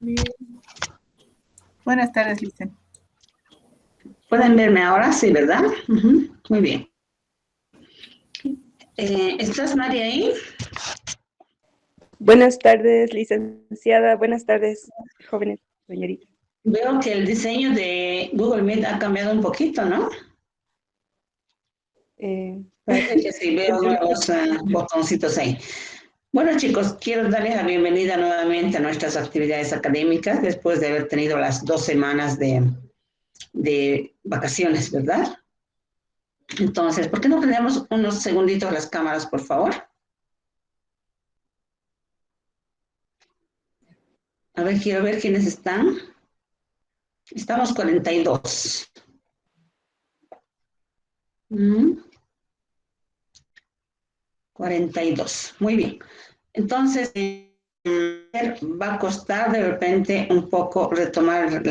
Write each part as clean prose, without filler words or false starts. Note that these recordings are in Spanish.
Bien. Buenas tardes, Licen. ¿Pueden verme ahora? Sí, ¿verdad? Muy bien. ¿Estás, María, ahí? Buenas tardes, licenciada. Buenas tardes, jóvenes señoritas. Veo que el diseño de Google Meet ha cambiado un poquito, ¿no? Parece que sí, veo nuevos botoncitos ahí. Bueno, chicos, quiero darles la bienvenida nuevamente a nuestras actividades académicas después de haber tenido las 2 semanas de vacaciones, ¿verdad? Entonces, ¿por qué no prendemos unos segunditos las cámaras, por favor? A ver, quiero ver quiénes están. Estamos 42. 42. Muy bien. Entonces, va a costar de repente un poco retomar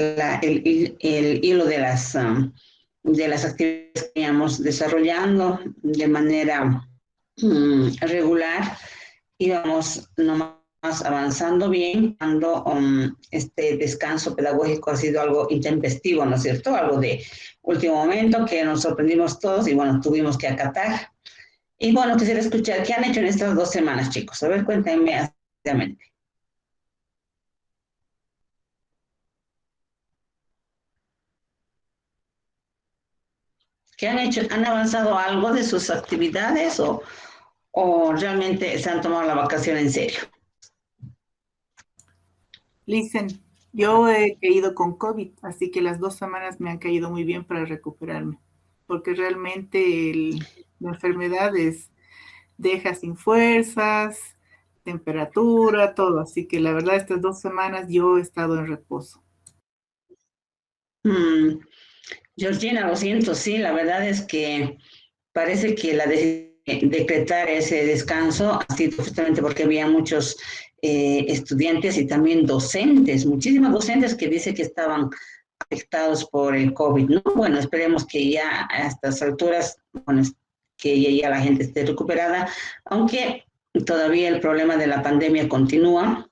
el hilo de las actividades que íbamos desarrollando de manera regular. Íbamos nomás avanzando bien cuando este descanso pedagógico ha sido algo intempestivo, ¿no es cierto? Algo de último momento que nos sorprendimos todos y bueno, tuvimos que acatar. Y bueno, quisiera escuchar, ¿qué han hecho en estas 2 semanas, chicos? A ver, cuéntenme rápidamente. ¿Qué han hecho? ¿Han avanzado algo de sus actividades o realmente se han tomado la vacación en serio? Licen, yo he caído con COVID, así que las 2 semanas me han caído muy bien para recuperarme, porque realmente la enfermedad deja sin fuerzas, temperatura, todo, así que la verdad estas 2 semanas yo he estado en reposo. Georgina, lo siento, sí, la verdad es que parece que la de decretar ese descanso ha sido justamente porque había muchos estudiantes y también docentes, muchísimos docentes que dicen que estaban afectados por el COVID, ¿no? Bueno, esperemos que ya a estas alturas, bueno, que ya la gente esté recuperada, aunque todavía el problema de la pandemia continúa,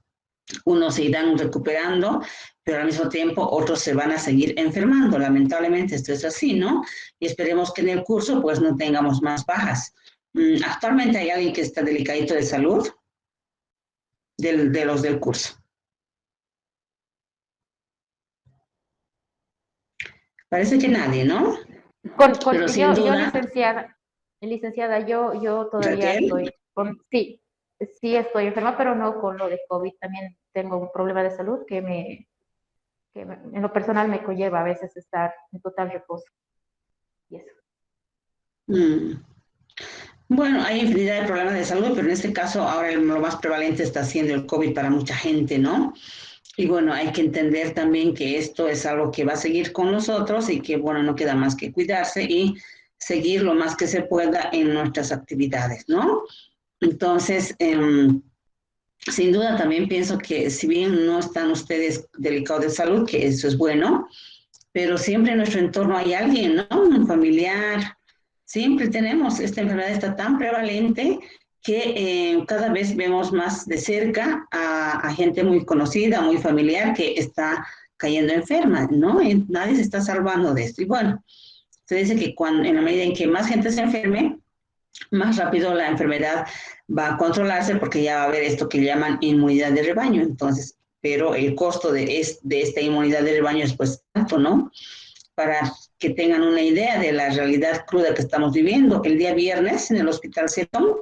unos se irán recuperando, pero al mismo tiempo otros se van a seguir enfermando. Lamentablemente esto es así, ¿no? Y esperemos que en el curso pues no tengamos más bajas. Actualmente hay alguien que está delicadito de salud de los del curso. Parece que nadie, ¿no? Pero sin Yo, duda, licenciada, yo todavía Raquel. estoy sí estoy enferma, pero no con lo de COVID. También tengo un problema de salud en lo personal me conlleva a veces estar en total reposo. Y eso. Bueno, hay infinidad de problemas de salud, pero en este caso ahora lo más prevalente está siendo el COVID para mucha gente, ¿no? Y bueno, hay que entender también que esto es algo que va a seguir con nosotros y que, bueno, no queda más que cuidarse y seguir lo más que se pueda en nuestras actividades, ¿no? Entonces, sin duda también pienso que si bien no están ustedes delicados de salud, que eso es bueno, pero siempre en nuestro entorno hay alguien, ¿no? Un familiar. Siempre tenemos, esta enfermedad está tan prevalente que cada vez vemos más de cerca a gente muy conocida, muy familiar que está cayendo enferma, ¿no? Y nadie se está salvando de esto. Y bueno, se dice que en la medida en que más gente se enferme, más rápido la enfermedad va a controlarse porque ya va a haber esto que llaman inmunidad de rebaño. Entonces, pero el costo de esta inmunidad de rebaño es pues alto, ¿no? Para que tengan una idea de la realidad cruda que estamos viviendo. El día viernes en el Hospital Setón,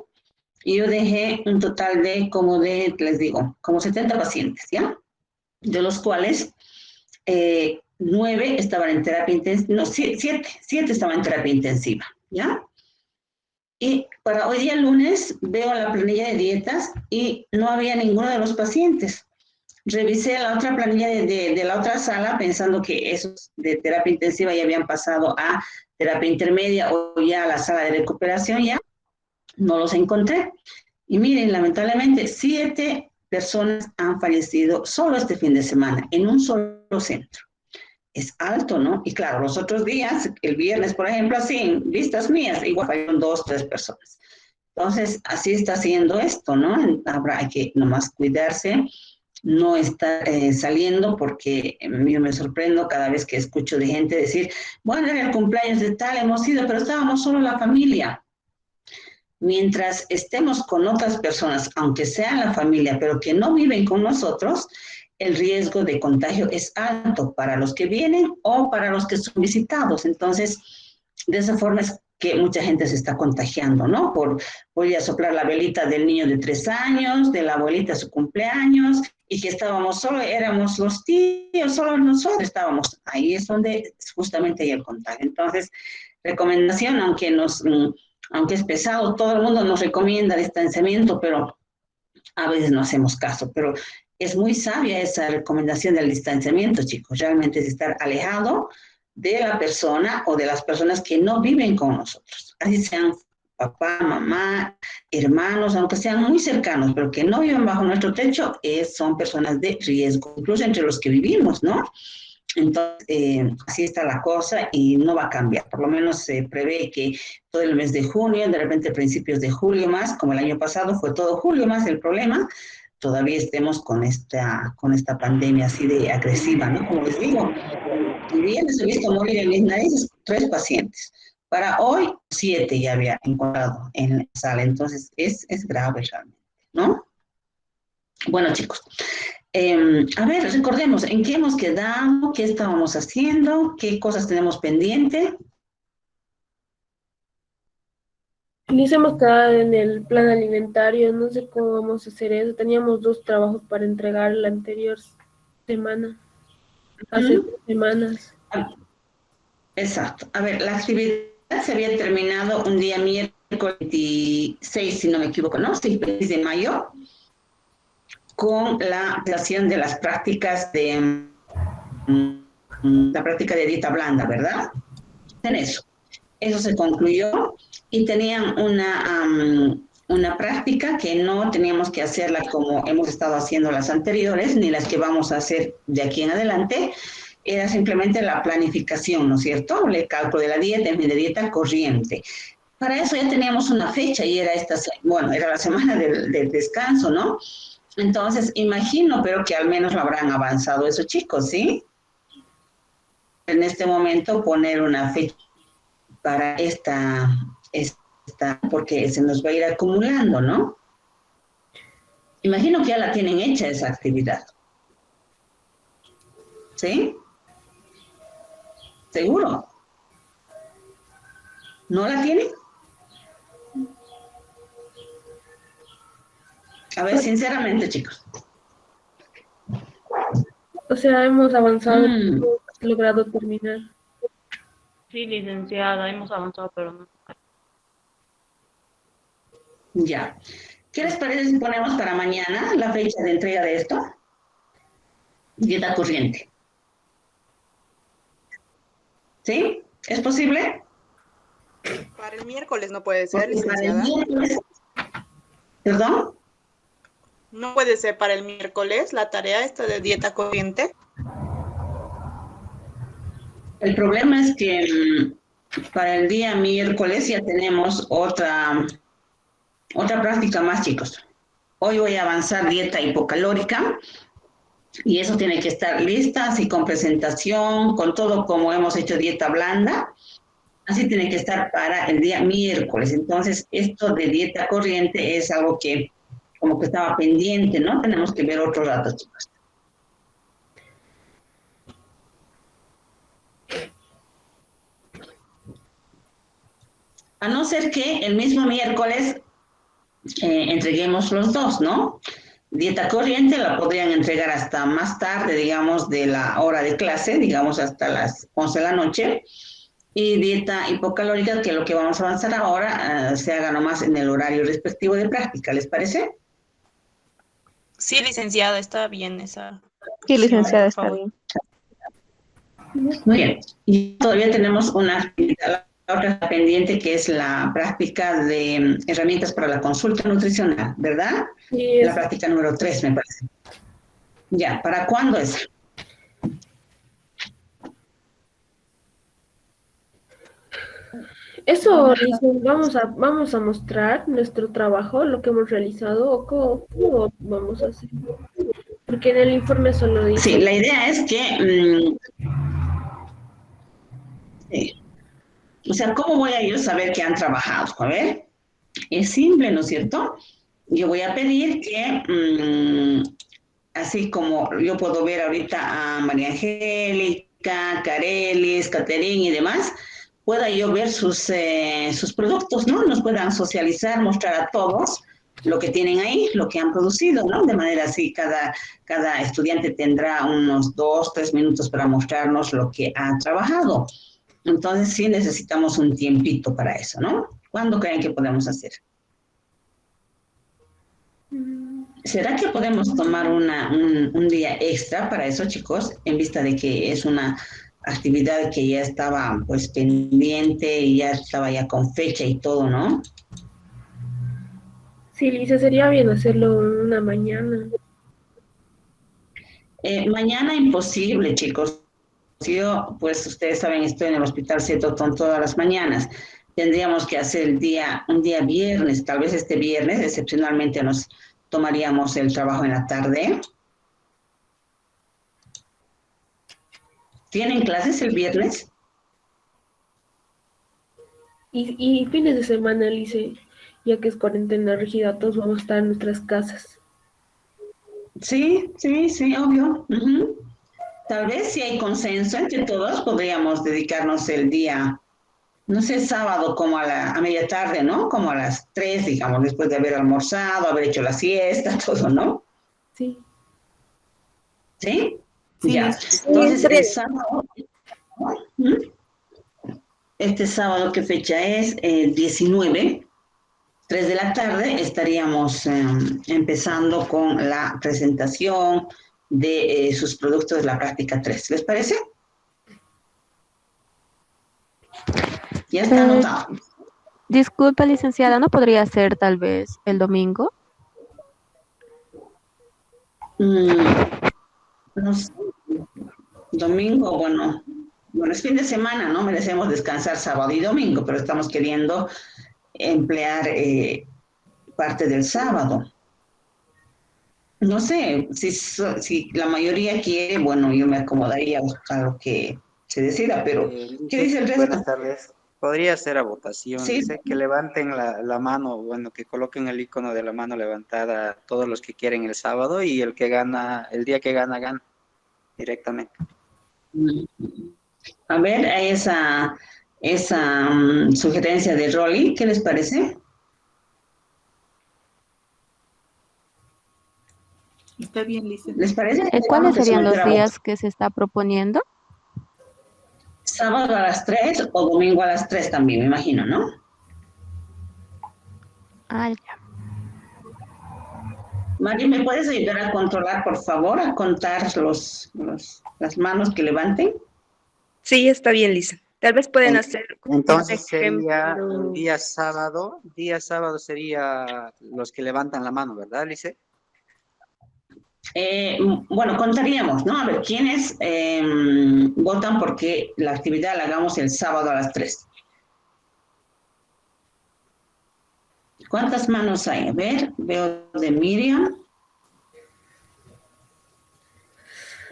yo dejé un total les digo, como 70 pacientes, ¿ya? De los cuales 9 estaban en terapia intensiva, no, 7 estaban en terapia intensiva, ¿ya? Y para hoy día lunes veo la planilla de dietas y no había ninguno de los pacientes. Revisé la otra planilla de la otra sala pensando que esos de terapia intensiva ya habían pasado a terapia intermedia o ya a la sala de recuperación, ya no los encontré. Y miren, lamentablemente 7 personas han fallecido solo este fin de semana en un solo centro. Es alto, ¿no? Y claro, los otros días, el viernes, por ejemplo, así, en vistas mías, igual fallaron 2, 3 personas. Entonces, así está haciendo esto, ¿no? Hay que nomás cuidarse no estar saliendo, porque yo me sorprendo cada vez que escucho de gente decir, bueno, era el cumpleaños de tal, hemos ido, pero estábamos solo la familia. Mientras estemos con otras personas, aunque sean la familia, pero que no viven con nosotros, el riesgo de contagio es alto para los que vienen o para los que son visitados. Entonces, de esa forma es que mucha gente se está contagiando, ¿no? Por ir a soplar la velita del niño de 3 años, de la abuelita a su cumpleaños, y que estábamos solo, éramos los tíos, solo nosotros estábamos. Ahí es donde justamente hay el contagio. Entonces, recomendación, aunque es pesado, todo el mundo nos recomienda distanciamiento, pero a veces no hacemos caso. Pero es muy sabia esa recomendación del distanciamiento, chicos. Realmente es estar alejado de la persona o de las personas que no viven con nosotros. Así sean papá, mamá, hermanos, aunque sean muy cercanos, pero que no viven bajo nuestro techo, son personas de riesgo, incluso entre los que vivimos, ¿no? Entonces, así está la cosa y no va a cambiar. Por lo menos se prevé que todo el mes de junio, de repente principios de julio más, como el año pasado fue todo julio más el problema, todavía estemos con esta pandemia así de agresiva, ¿no? Como les digo, el viernes he visto morir en mis narices 3 pacientes. Para hoy, 7 ya había encontrado en la sala. Entonces, es grave realmente, ¿no? Bueno, chicos. A ver, recordemos, ¿en qué hemos quedado? ¿Qué estábamos haciendo? ¿Qué cosas tenemos pendiente? Nos hemos quedado en el plan alimentario, no sé cómo vamos a hacer eso. Teníamos 2 trabajos para entregar la anterior semana, hace 2 semanas. Exacto. A ver, la actividad se había terminado un día miércoles 26, si no me equivoco, ¿no? Sí, 26 de mayo, con la creación de las prácticas de la práctica de dieta blanda, ¿verdad? En eso. Eso se concluyó y tenían una práctica que no teníamos que hacerla como hemos estado haciendo las anteriores, ni las que vamos a hacer de aquí en adelante. Era simplemente la planificación, ¿no es cierto? El cálculo de la dieta, en fin, de dieta corriente. Para eso ya teníamos una fecha y era era la semana del descanso, ¿no? Entonces, imagino, pero que al menos lo habrán avanzado esos chicos, ¿sí? En este momento poner una fecha para esta, porque se nos va a ir acumulando, ¿no? Imagino que ya la tienen hecha esa actividad. ¿Sí? ¿Seguro? ¿No la tienen? A ver, sinceramente, chicos. O sea, hemos avanzado, hemos logrado terminar. Sí, licenciada, hemos avanzado, pero no. Ya. ¿Qué les parece si ponemos para mañana la fecha de entrega de esto? Dieta corriente. ¿Sí? ¿Es posible? Para el miércoles no puede ser, Porque para el licenciada. miércoles... ¿Perdón? No puede ser para el miércoles la tarea esta de dieta corriente. El problema es que para el día miércoles ya tenemos otra práctica más, chicos. Hoy voy a avanzar dieta hipocalórica y eso tiene que estar lista, así con presentación, con todo como hemos hecho dieta blanda. Así tiene que estar para el día miércoles. Entonces, esto de dieta corriente es algo que como que estaba pendiente, ¿no? Tenemos que ver otro rato, chicos. A no ser que el mismo miércoles entreguemos los dos, ¿no? Dieta corriente la podrían entregar hasta más tarde, digamos, de la hora de clase, digamos, hasta las 11 de la noche. Y dieta hipocalórica, que lo que vamos a avanzar ahora, se haga nomás en el horario respectivo de práctica, ¿les parece? Sí, licenciada, está bien esa. Sí, licenciada, por está favor. bien. Muy bien. Y todavía tenemos una actividad, la otra pendiente, que es la práctica de herramientas para la consulta nutricional, ¿verdad? Sí, La práctica número 3, me parece. Ya, ¿para cuándo es? eso, Lizen, vamos a mostrar nuestro trabajo, lo que hemos realizado, o cómo vamos a hacer. Porque en el informe solo dice... Sí, la idea es que, o sea, ¿cómo voy a yo saber que han trabajado? A ver, es simple, ¿no es cierto? Yo voy a pedir que, así como yo puedo ver ahorita a María Angélica, Carelis, Caterín y demás, pueda yo ver sus productos, ¿no? Nos puedan socializar, mostrar a todos lo que tienen ahí, lo que han producido, ¿no? De manera así, cada estudiante tendrá unos 2, 3 minutos para mostrarnos lo que ha trabajado. Entonces, sí necesitamos un tiempito para eso, ¿no? ¿Cuándo creen que podemos hacer? ¿Será que podemos tomar un día extra para eso, chicos? En vista de que es una actividad que ya estaba pues pendiente y ya estaba ya con fecha y todo, ¿no? Sí, Lisa, sería bien hacerlo una mañana. Mañana imposible, chicos. Yo, pues ustedes saben, estoy en el hospital Cetotón todas las mañanas. Tendríamos que hacer un día viernes, tal vez este viernes, excepcionalmente nos tomaríamos el trabajo en la tarde. ¿Tienen clases el viernes? Y fines de semana, Lisa, ya que es cuarentena rígida, todos vamos a estar en nuestras casas. Sí, obvio. Ujú. Tal vez si hay consenso entre todos, podríamos dedicarnos el día, no sé, sábado como a media tarde, ¿no? Como a las 3, digamos, después de haber almorzado, haber hecho la siesta, todo, ¿no? Sí. ¿Sí? Sí, Ya. listo. Entonces, el sábado, ¿mm? Este sábado, ¿qué fecha es? 19, 3 de la tarde, estaríamos empezando con la presentación de sus productos de la práctica 3. ¿Les parece? Ya está anotado. Disculpe, licenciada, ¿no podría ser tal vez el domingo? No sé, domingo, bueno, es fin de semana, ¿no? Merecemos descansar sábado y domingo, pero estamos queriendo emplear parte del sábado. No sé, si la mayoría quiere, bueno, yo me acomodaría a lo que se decida, pero ¿qué dice el resto? Buenas tardes. Podría ser a votación, Sí, dice que levanten la mano, bueno, que coloquen el icono de la mano levantada todos los que quieren el sábado y el que gana, el día que gana, gana directamente. a ver, a esa sugerencia de Rolly, ¿qué les parece? Está bien, Lisa. ¿Les parece? ¿Cuáles serían los Someter a voto. días que se está proponiendo? Sábado a las 3 o domingo a las 3 también, me imagino, ¿no? Ah, ya. Mari, ¿me puedes ayudar a controlar, por favor, a contar las manos que levanten? Sí, está bien, Lisa. Tal vez pueden hacer Entonces un sería ejemplo. el día sábado sería los que levantan la mano, ¿verdad, Lice? Bueno, contaríamos, ¿no? A ver, ¿quiénes votan porque la actividad la hagamos el sábado a las 3? ¿Cuántas manos hay? A ver, veo de Miriam,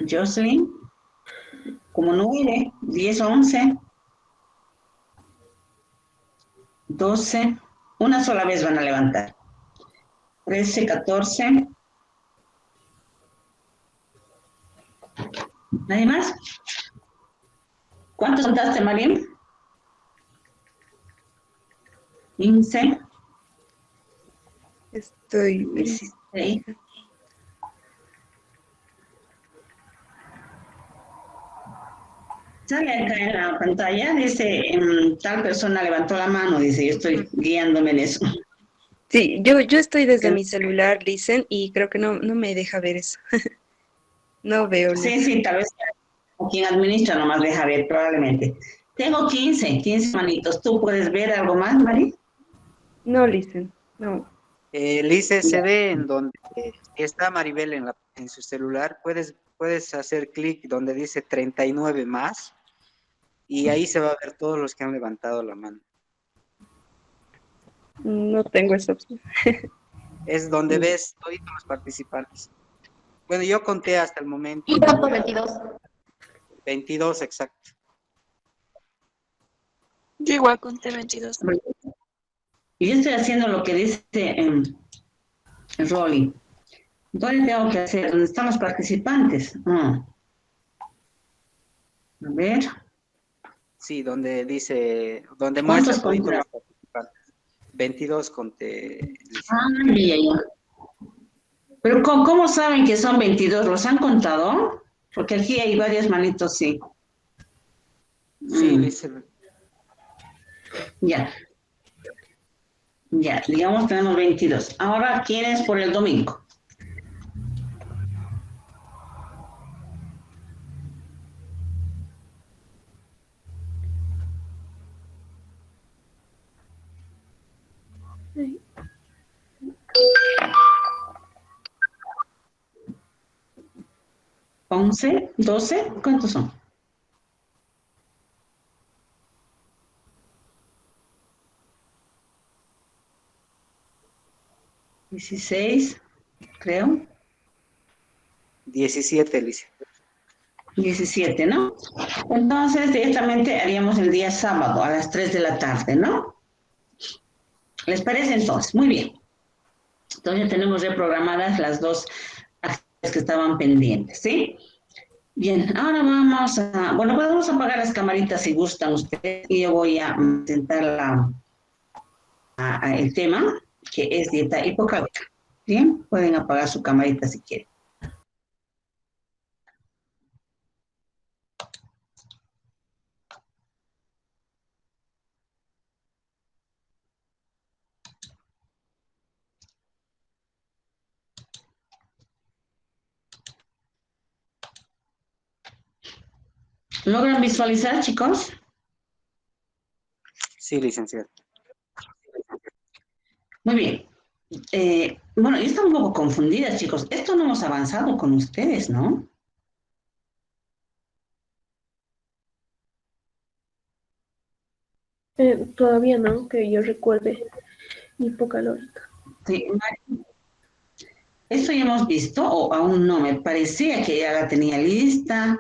Jocelyn, como 9, 10, 11, 12, una sola vez van a levantar. 13, 14. ¿Nadie más? ¿Cuántos contaste, Mariam? 15. Estoy. 16. Sale acá en la pantalla, dice, tal persona levantó la mano, dice, yo estoy guiándome en eso. Sí, yo estoy desde mi celular, Listen, y creo que no me deja ver eso. No veo nada. Sí, tal vez quien administra nomás deja ver, probablemente. Tengo 15 manitos. ¿Tú puedes ver algo más, Mari? No, Listen, no. Lice, se ve en donde está Maribel en su celular, puedes hacer clic donde dice 39 más y ahí se va a ver todos los que han levantado la mano. No tengo esa opción. Es donde ves todos los participantes. Bueno, yo conté hasta el momento Y pronto 22. 22, exacto. Yo igual conté 22. Y yo estoy haciendo lo que dice Rolly. ¿Dónde tengo que hacer? ¿Dónde están los participantes? A ver. Sí, donde dice, donde ¿Cuántos muestra todito los contaste? participantes. 22 conté. Alicia. Ya, ya. Pero ¿cómo saben que son 22? ¿Los han contado? Porque aquí hay varias manitos, sí. Sí, Alicia. Ya. Ya, digamos tenemos 22. Ahora, ¿quién es por el domingo? Ay, 11, 12, ¿cuántos son? ¿16, creo? 17, Alicia. 17, ¿no? Entonces, directamente haríamos el día sábado a las 3 de la tarde, ¿no? ¿Les parece entonces? Muy bien. Entonces tenemos reprogramadas las dos actividades que estaban pendientes, ¿sí? Bien, ahora vamos a, bueno, podemos apagar las camaritas si gustan ustedes y yo voy a presentar el tema, que es dieta hipocalórica. Bien, pueden apagar su camarita si quieren. ¿Logran visualizar, chicos? Sí, licenciada. Muy bien. Bueno, yo estoy un poco confundida, chicos. Esto no hemos avanzado con ustedes, ¿no? todavía no, que yo recuerde, hipocalórica. Sí, ¿esto ya hemos visto o aún no? Me parecía que ya la tenía lista.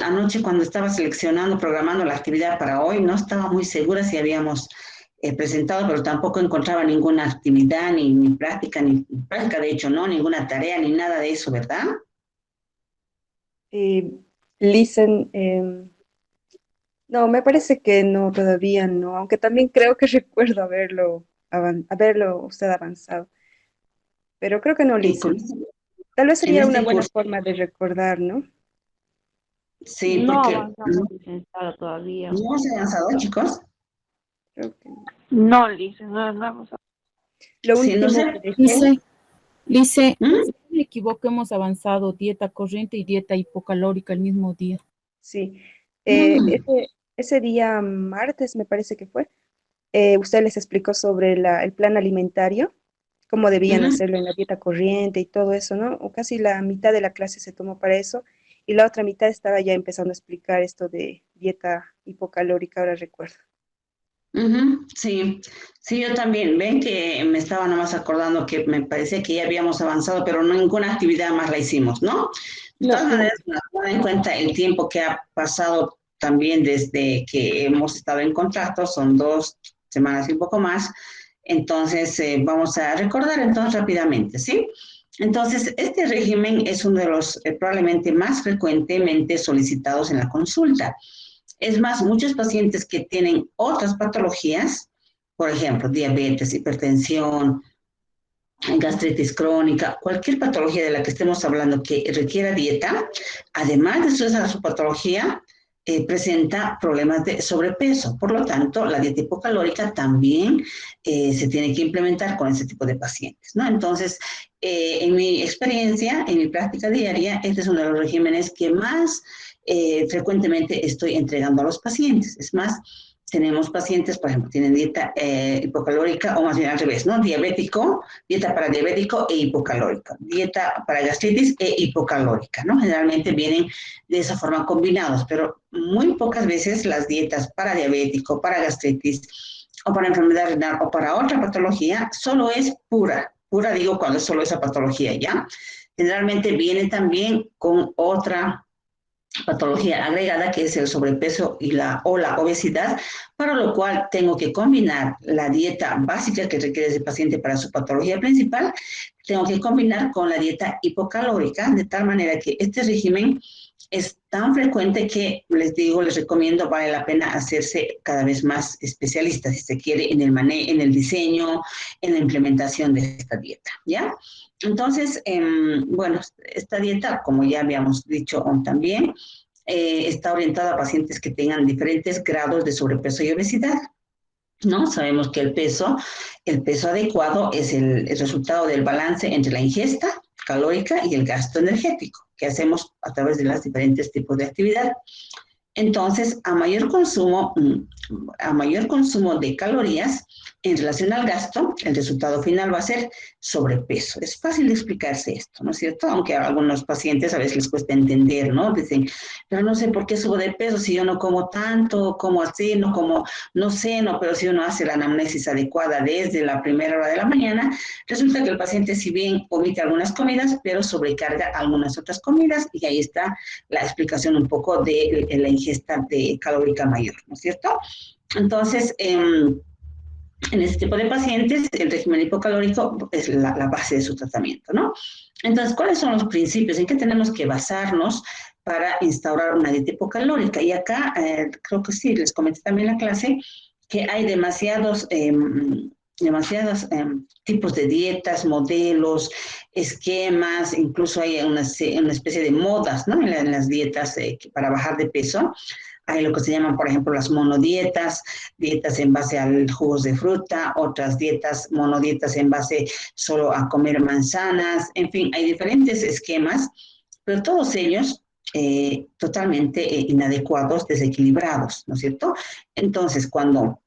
Anoche cuando estaba seleccionando, programando la actividad para hoy, no estaba muy segura si habíamos presentado, pero tampoco encontraba ninguna actividad, ni práctica, de hecho, ¿no? Ninguna tarea, ni nada de eso, ¿verdad? Listen, no, me parece que no, todavía no, aunque también creo que recuerdo haberlo usted avanzado, pero creo que no, Con Listen. Tal vez en sería una este buena curso, forma de recordar, ¿no? sí, No porque avanzamos, licenciada, todavía. no hemos avanzado, chicos. Creo que no. No, licenciada, no avanzamos. Lo Sí, no último sé. que dejé, Lice, ¿Mm? si no me equivoco, hemos avanzado dieta corriente y dieta hipocalórica el mismo día. sí, Mm. ese día martes me parece que fue, usted les explicó sobre el plan alimentario, cómo debían Ujú. hacerlo en la dieta corriente y todo eso, ¿no? O casi la mitad de la clase se tomó para eso y la otra mitad estaba ya empezando a explicar esto de dieta hipocalórica, ahora recuerdo. Ujú, sí, sí, yo también. Ven que me estaba nomás acordando que me parecía que ya habíamos avanzado, pero ninguna actividad más la hicimos, ¿no? De No, todas maneras, tomando en cuenta el tiempo que ha pasado también desde que hemos estado en contacto, son 2 semanas y un poco más, entonces vamos a recordar entonces rápidamente, ¿sí? Entonces, este régimen es uno de los probablemente más frecuentemente solicitados en la consulta. Es más, muchos pacientes que tienen otras patologías, por ejemplo, diabetes, hipertensión, gastritis crónica, cualquier patología de la que estemos hablando que requiera dieta, además de su patología, presenta problemas de sobrepeso. Por lo tanto, la dieta hipocalórica también se tiene que implementar con ese tipo de pacientes, ¿no? Entonces, en mi experiencia, en mi práctica diaria, este es uno de los regímenes que más frecuentemente estoy entregando a los pacientes. Es más, tenemos pacientes, por ejemplo, tienen dieta hipocalórica, o más bien al revés, ¿no? Diabético, dieta para diabético e hipocalórica, dieta para gastritis e hipocalórica, ¿no? Generalmente vienen de esa forma combinados, pero muy pocas veces las dietas para diabético, para gastritis, o para enfermedad renal, o para otra patología, solo es pura digo cuando es solo esa patología, ¿ya? generalmente viene también con otra patología agregada, que es el sobrepeso o la obesidad, para lo cual tengo que combinar la dieta básica que requiere ese paciente para su patología principal, tengo que combinar con la dieta hipocalórica, de tal manera que este régimen es tan frecuente que les recomiendo, vale la pena hacerse cada vez más especialista, si se quiere, en el diseño, en la implementación de esta dieta, ¿ya? Entonces, bueno, esta dieta, como ya habíamos dicho también, está orientada a pacientes que tengan diferentes grados de sobrepeso y obesidad, ¿no? Sabemos que el peso adecuado es el resultado del balance entre la ingesta calórica y el gasto energético que hacemos a través de los diferentes tipos de actividad. Entonces, a mayor consumo de calorías en relación al gasto, el resultado final va a ser sobrepeso. Es fácil de explicarse esto, ¿no es cierto? Aunque a algunos pacientes a veces les cuesta entender, ¿no? Dicen, pero no sé por qué subo de peso si yo no como tanto, como así, no sé, pero si uno hace la anamnesis adecuada desde la primera hora de la mañana, resulta que el paciente si bien omite algunas comidas, pero sobrecarga algunas otras comidas, y ahí está la explicación un poco de la ingesta calórica mayor, ¿no es cierto? Entonces, en este tipo de pacientes, el régimen hipocalórico es la base de su tratamiento, ¿no? Entonces, ¿cuáles son los principios? ¿En qué tenemos que basarnos para instaurar una dieta hipocalórica? Y acá, creo que sí, les comenté también en la clase, que hay demasiados tipos de dietas, modelos, esquemas, incluso hay una especie de modas, ¿no? En las dietas para bajar de peso. Hay lo que se llaman, por ejemplo, las monodietas, dietas en base a jugos de fruta, otras monodietas en base solo a comer manzanas, en fin, hay diferentes esquemas, pero todos ellos totalmente inadecuados, desequilibrados, ¿no es cierto? Entonces, cuando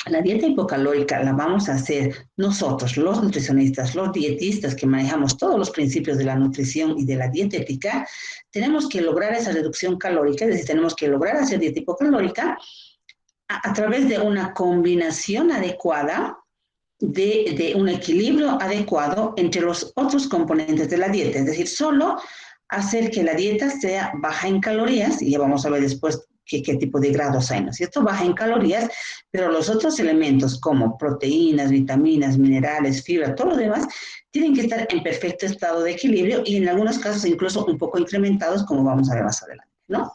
la dieta hipocalórica la vamos a hacer nosotros, los nutricionistas, los dietistas que manejamos todos los principios de la nutrición y de la dietética, tenemos que lograr esa reducción calórica, es decir, tenemos que lograr hacer dieta hipocalórica a través de una combinación adecuada, de un equilibrio adecuado entre los otros componentes de la dieta, es decir, solo hacer que la dieta sea baja en calorías, y ya vamos a ver después qué tipo de grados hay, ¿no es cierto? Baja en calorías, pero los otros elementos como proteínas, vitaminas, minerales, fibra, todo lo demás, tienen que estar en perfecto estado de equilibrio y en algunos casos incluso un poco incrementados, como vamos a ver más adelante, ¿no?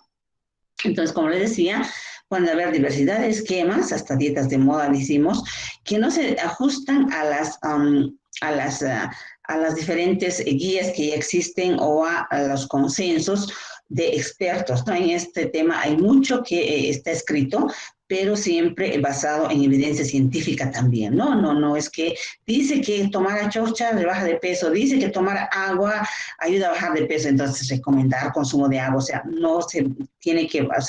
Entonces, como les decía, pueden haber diversidad de esquemas, hasta dietas de moda decimos, que no se ajustan a las diferentes guías que ya existen o a los consensos de expertos, ¿no? En este tema hay mucho que está escrito, pero siempre basado en evidencia científica también, ¿no? No es que dice que tomar achorcha rebaja de peso, dice que tomar agua ayuda a bajar de peso, entonces recomendar consumo de agua, o sea,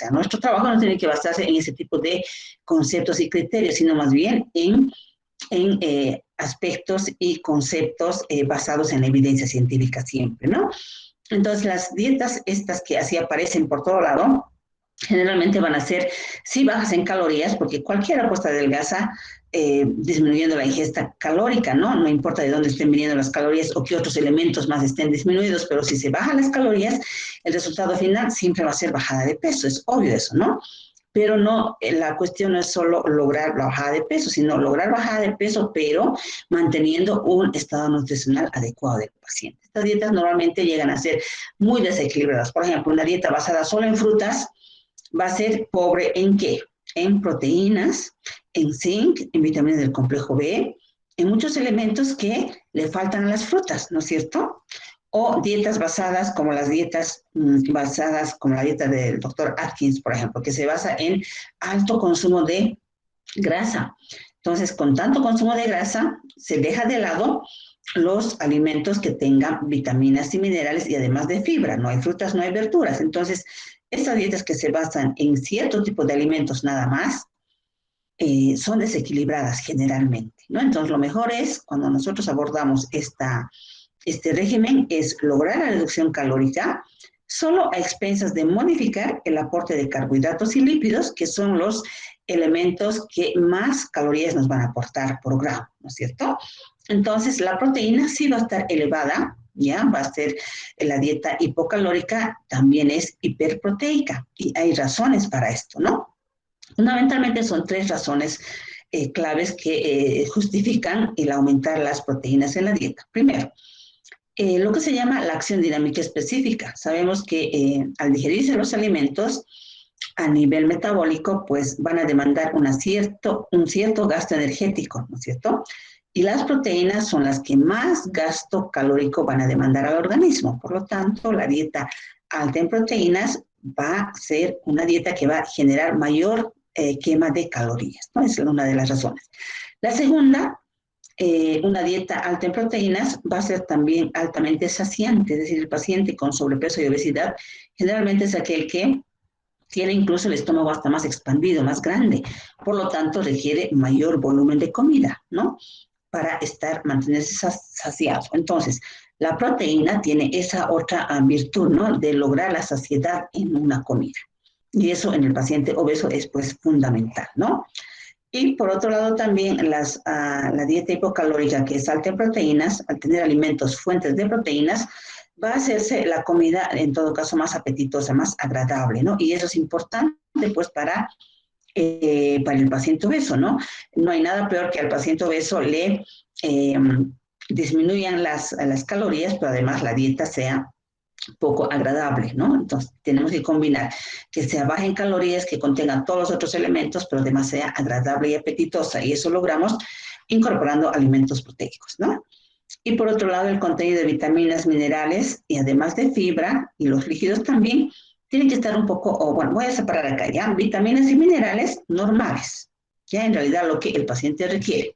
nuestro trabajo no tiene que basarse en ese tipo de conceptos y criterios, sino más bien en aspectos y conceptos basados en la evidencia científica siempre, ¿no? Entonces, las dietas estas que así aparecen por todo lado, generalmente van a ser, sí, bajas en calorías, porque cualquier apuesta adelgaza disminuyendo la ingesta calórica, ¿no? No importa de dónde estén viniendo las calorías o qué otros elementos más estén disminuidos, pero si se bajan las calorías, el resultado final siempre va a ser bajada de peso, es obvio eso, ¿no? Pero no, la cuestión no es solo lograr la bajada de peso, sino lograr bajada de peso, pero manteniendo un estado nutricional adecuado del paciente. Estas dietas normalmente llegan a ser muy desequilibradas. Por ejemplo, una dieta basada solo en frutas va a ser pobre ¿en qué? En proteínas, en zinc, en vitaminas del complejo B, en muchos elementos que le faltan a las frutas, ¿no es cierto? O dietas basadas como las dietas como la dieta del doctor Atkins, por ejemplo, que se basa en alto consumo de grasa. Entonces, con tanto consumo de grasa, se deja de lado los alimentos que tengan vitaminas y minerales y además de fibra. No hay frutas, no hay verduras. Entonces, estas dietas que se basan en cierto tipo de alimentos nada más, son desequilibradas generalmente, ¿no? Entonces, lo mejor es, cuando nosotros abordamos este régimen, es lograr la reducción calórica solo a expensas de modificar el aporte de carbohidratos y lípidos, que son los elementos que más calorías nos van a aportar por gramo, ¿no es cierto? Entonces, la proteína sí va a estar elevada, ya va a ser la dieta hipocalórica, también es hiperproteica, y hay razones para esto, ¿no? Fundamentalmente son 3 razones claves que justifican el aumentar las proteínas en la dieta. Primero, lo que se llama la acción dinámica específica. Sabemos que al digerirse los alimentos a nivel metabólico, pues van a demandar un cierto gasto energético, ¿no es cierto? Y las proteínas son las que más gasto calórico van a demandar al organismo. Por lo tanto, la dieta alta en proteínas va a ser una dieta que va a generar mayor quema de calorías, ¿no? Esa es una de las razones. La segunda, una dieta alta en proteínas va a ser también altamente saciante, es decir, el paciente con sobrepeso y obesidad generalmente es aquel que tiene incluso el estómago hasta más expandido, más grande, por lo tanto requiere mayor volumen de comida, ¿no? Para mantenerse saciado. Entonces, la proteína tiene esa otra virtud, ¿no? De lograr la saciedad en una comida. Y eso en el paciente obeso es pues fundamental, ¿no? Y por otro lado también la dieta hipocalórica, que es alta en proteínas, al tener alimentos fuentes de proteínas, va a hacerse la comida en todo caso más apetitosa, más agradable, ¿no? Y eso es importante pues para el paciente obeso, ¿no? No hay nada peor que al paciente obeso le disminuyan las calorías, pero además la dieta sea poco agradable, ¿no? Entonces tenemos que combinar que sea baja en calorías, que contenga todos los otros elementos, pero además sea agradable y apetitosa, y eso logramos incorporando alimentos proteicos, ¿no? Y por otro lado, el contenido de vitaminas, minerales y además de fibra y los líquidos también tienen que estar un poco, bueno, voy a separar acá ya, vitaminas y minerales normales, ya en realidad lo que el paciente requiere,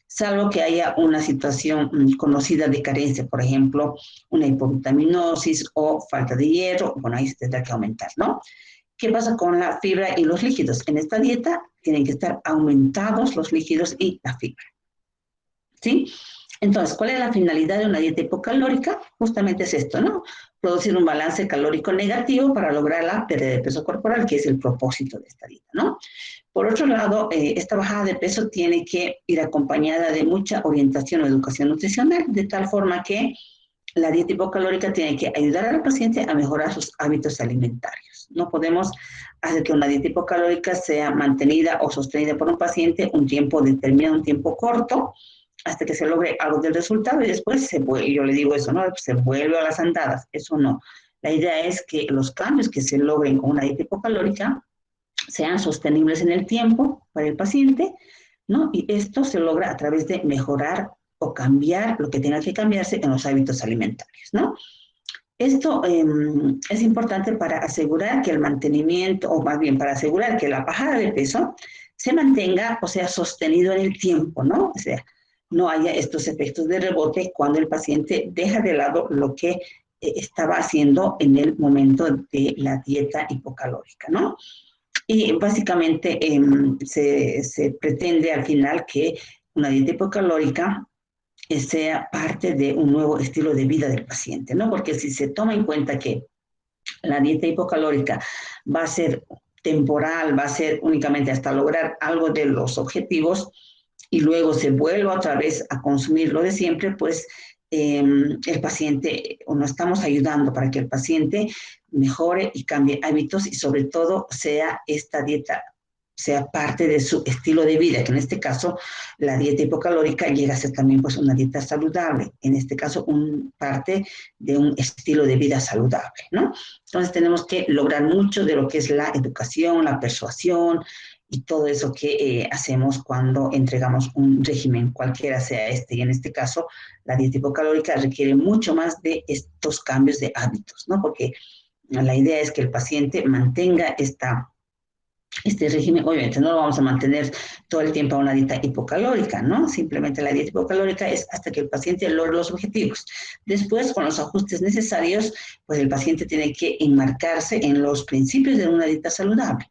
salvo que haya una situación conocida de carencia, por ejemplo, una hipovitaminosis o falta de hierro, bueno, ahí se tendrá que aumentar, ¿no? ¿Qué pasa con la fibra y los líquidos? En esta dieta tienen que estar aumentados los líquidos y la fibra, ¿sí? Entonces, ¿cuál es la finalidad de una dieta hipocalórica? Justamente es esto, ¿no? Producir un balance calórico negativo para lograr la pérdida de peso corporal, que es el propósito de esta dieta, ¿no? Por otro lado, esta bajada de peso tiene que ir acompañada de mucha orientación o educación nutricional, de tal forma que la dieta hipocalórica tiene que ayudar al paciente a mejorar sus hábitos alimentarios. No podemos hacer que una dieta hipocalórica sea mantenida o sostenida por un paciente un tiempo determinado, un tiempo corto, hasta que se logre algo del resultado y después se vuelve, yo le digo eso, ¿no? Se vuelve a las andadas, eso no. La idea es que los cambios que se logren con una dieta hipocalórica sean sostenibles en el tiempo para el paciente, ¿no? Y esto se logra a través de mejorar o cambiar lo que tenga que cambiarse en los hábitos alimentarios, ¿no? Esto es importante para asegurar que el mantenimiento, o más bien para asegurar que la bajada de peso se mantenga, o sea, sostenido en el tiempo, ¿no? O sea, no haya estos efectos de rebote cuando el paciente deja de lado lo que estaba haciendo en el momento de la dieta hipocalórica, ¿no? Y básicamente se pretende al final que una dieta hipocalórica sea parte de un nuevo estilo de vida del paciente, ¿no? Porque si se toma en cuenta que la dieta hipocalórica va a ser temporal, va a ser únicamente hasta lograr algo de los objetivos y luego se vuelve otra vez a consumir lo de siempre, pues el paciente, o no estamos ayudando para que el paciente mejore y cambie hábitos y sobre todo esta dieta sea parte de su estilo de vida, que en este caso la dieta hipocalórica llega a ser también pues una dieta saludable, en este caso parte de un estilo de vida saludable, ¿no? Entonces tenemos que lograr mucho de lo que es la educación, la persuasión y todo eso que hacemos cuando entregamos un régimen, cualquiera sea este, y en este caso la dieta hipocalórica requiere mucho más de estos cambios de hábitos, ¿no? Porque la idea es que el paciente mantenga este régimen. Obviamente no lo vamos a mantener todo el tiempo a una dieta hipocalórica, ¿no? Simplemente la dieta hipocalórica es hasta que el paciente logre los objetivos. Después, con los ajustes necesarios, pues el paciente tiene que enmarcarse en los principios de una dieta saludable.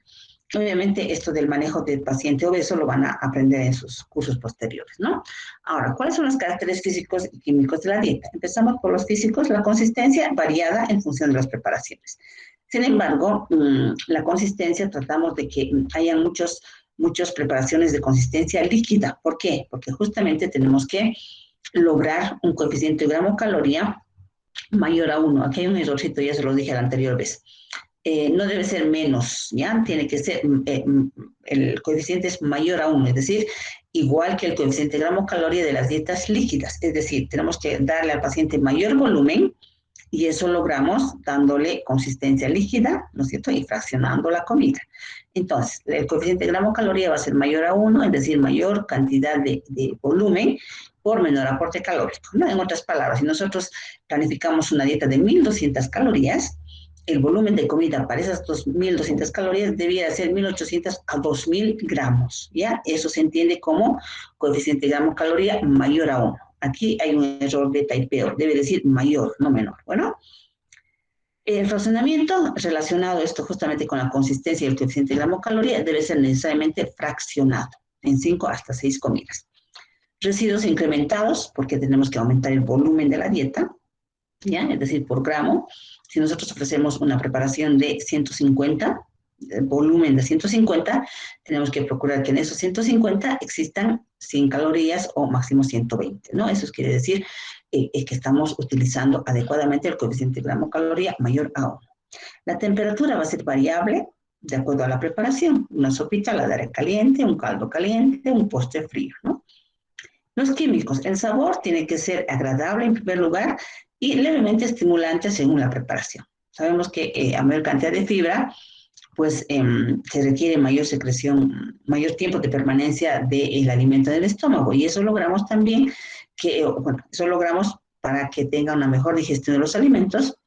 Obviamente esto del manejo del paciente obeso lo van a aprender en sus cursos posteriores, ¿no? Ahora, ¿cuáles son los caracteres físicos y químicos de la dieta? Empezamos por los físicos, la consistencia variada en función de las preparaciones. Sin embargo, la consistencia tratamos de que haya muchas preparaciones de consistencia líquida. ¿Por qué? Porque justamente tenemos que lograr un coeficiente gramo-caloría mayor a 1. Aquí hay un errorcito, ya se lo dije la anterior vez. No debe ser menos, ¿ya? Tiene que ser, el coeficiente es mayor a 1, es decir, igual que el coeficiente gramo-caloría de las dietas líquidas. Es decir, tenemos que darle al paciente mayor volumen y eso logramos dándole consistencia líquida, ¿no es cierto? Y fraccionando la comida. Entonces, el coeficiente gramo-caloría va a ser mayor a 1, es decir, mayor cantidad de volumen por menor aporte calórico, ¿no? En otras palabras, si nosotros planificamos una dieta de 1.200 calorías, el volumen de comida para esas 1.200 calorías debiera ser 1.800 a 2.000 gramos, ¿ya? Eso se entiende como coeficiente gramo-caloría mayor a 1. Aquí hay un error de typeo, debe decir mayor, no menor. Bueno, el razonamiento relacionado esto justamente con la consistencia y el coeficiente gramo-caloría debe ser necesariamente fraccionado en 5 hasta 6 comidas. Residuos incrementados, porque tenemos que aumentar el volumen de la dieta, ¿ya? Es decir, por gramo. Si nosotros ofrecemos una preparación de 150, volumen de 150, tenemos que procurar que en esos 150 existan 100 calorías o máximo 120, ¿no? Eso quiere decir que estamos utilizando adecuadamente el coeficiente gramo-caloría mayor a 1. La temperatura va a ser variable de acuerdo a la preparación. Una sopita la daré caliente, un caldo caliente, un postre frío, ¿no? Los químicos, el sabor tiene que ser agradable en primer lugar y levemente estimulante según la preparación. Sabemos que a mayor cantidad de fibra, pues se requiere mayor secreción, mayor tiempo de permanencia del alimento en el estómago y eso logramos también eso logramos para que tenga una mejor digestión de los alimentos,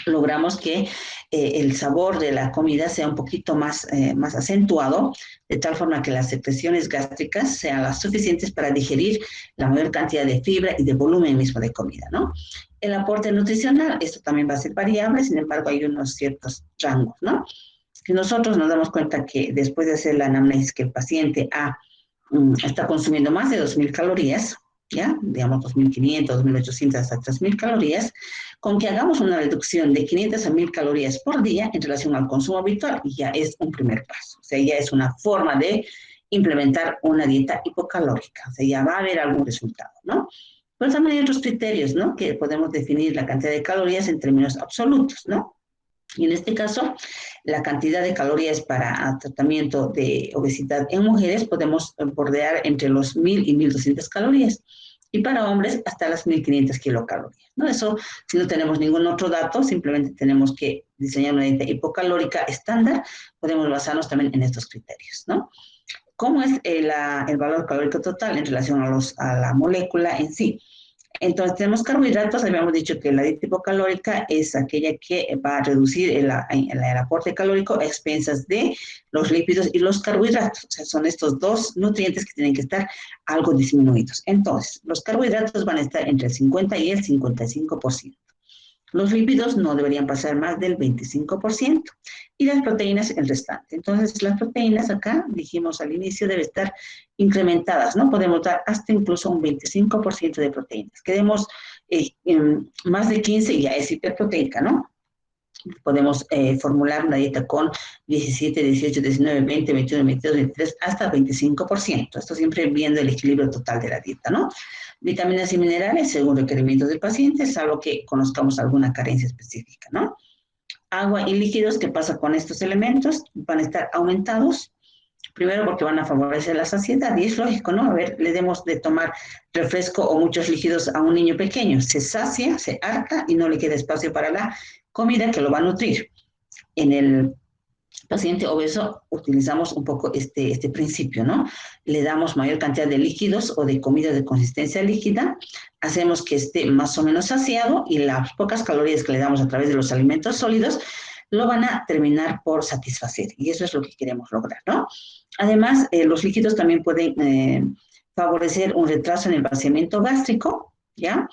logramos que el sabor de la comida sea un poquito más acentuado, de tal forma que las secreciones gástricas sean las suficientes para digerir la mayor cantidad de fibra y de volumen mismo de comida, ¿no? El aporte nutricional, esto también va a ser variable, sin embargo hay unos ciertos rangos, ¿no? Si nosotros nos damos cuenta que después de hacer la anamnesis que el paciente está consumiendo más de 2.000 calorías, ¿ya? Digamos 2.500, 2.800 hasta 3.000 calorías, con que hagamos una reducción de 500 a 1.000 calorías por día en relación al consumo habitual, y ya es un primer paso. O sea, ya es una forma de implementar una dieta hipocalórica. O sea, ya va a haber algún resultado, ¿no? Pero también hay otros criterios, ¿no? Que podemos definir la cantidad de calorías en términos absolutos, ¿no? Y en este caso, la cantidad de calorías para tratamiento de obesidad en mujeres podemos bordear entre los 1.000 y 1.200 calorías. Y para hombres, hasta las 1.500 kilocalorías, ¿no? Eso, si no tenemos ningún otro dato, simplemente tenemos que diseñar una dieta hipocalórica estándar, podemos basarnos también en estos criterios, ¿no? ¿Cómo es el valor calórico total en relación a la molécula en sí? Entonces, tenemos carbohidratos, habíamos dicho que la dieta hipocalórica es aquella que va a reducir el aporte calórico a expensas de los lípidos y los carbohidratos. O sea, son estos dos nutrientes que tienen que estar algo disminuidos. Entonces, los carbohidratos van a estar entre el 50 y el 55%. Los lípidos no deberían pasar más del 25% y las proteínas el restante. Entonces, las proteínas acá, dijimos al inicio, deben estar incrementadas, ¿no? Podemos dar hasta incluso un 25% de proteínas. Queremos más de 15 y ya es hiperproteica, ¿no? Podemos formular una dieta con 17, 18, 19, 20, 21, 22, 23, hasta 25%. Esto siempre viendo el equilibrio total de la dieta, ¿no? Vitaminas y minerales según requerimientos del paciente, salvo que conozcamos alguna carencia específica, ¿no? Agua y líquidos, ¿qué pasa con estos elementos? Van a estar aumentados, primero porque van a favorecer la saciedad, y es lógico, ¿no? A ver, le demos de tomar refresco o muchos líquidos a un niño pequeño, se sacia, se harta y no le queda espacio para la comida que lo va a nutrir. En el paciente obeso utilizamos un poco este principio, ¿no? Le damos mayor cantidad de líquidos o de comida de consistencia líquida, hacemos que esté más o menos saciado y las pocas calorías que le damos a través de los alimentos sólidos lo van a terminar por satisfacer y eso es lo que queremos lograr, ¿no? Además, los líquidos también pueden favorecer un retraso en el vaciamiento gástrico, ¿ya?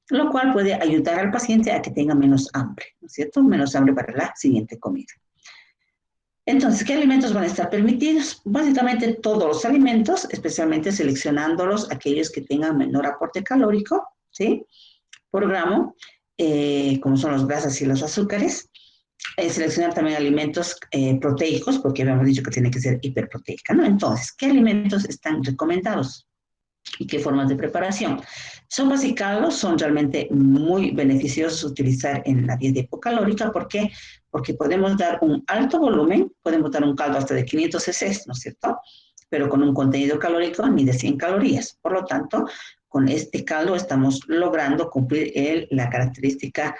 Lo cual puede ayudar al paciente a que tenga menos hambre, ¿no es cierto? Menos hambre para la siguiente comida. Entonces, ¿qué alimentos van a estar permitidos? Básicamente todos los alimentos, especialmente seleccionándolos aquellos que tengan menor aporte calórico, ¿sí? Por gramo, como son las grasas y los azúcares. Seleccionar también alimentos proteicos, porque habíamos dicho que tiene que ser hiperproteica, ¿no? Entonces, ¿qué alimentos están recomendados? ¿Y qué formas de preparación? Sopas y caldos son realmente muy beneficiosos utilizar en la dieta hipocalórica. ¿Por qué? Porque podemos dar un alto volumen, podemos dar un caldo hasta de 500 cc, ¿no es cierto? Pero con un contenido calórico ni de 100 calorías. Por lo tanto, con este caldo estamos logrando cumplir la característica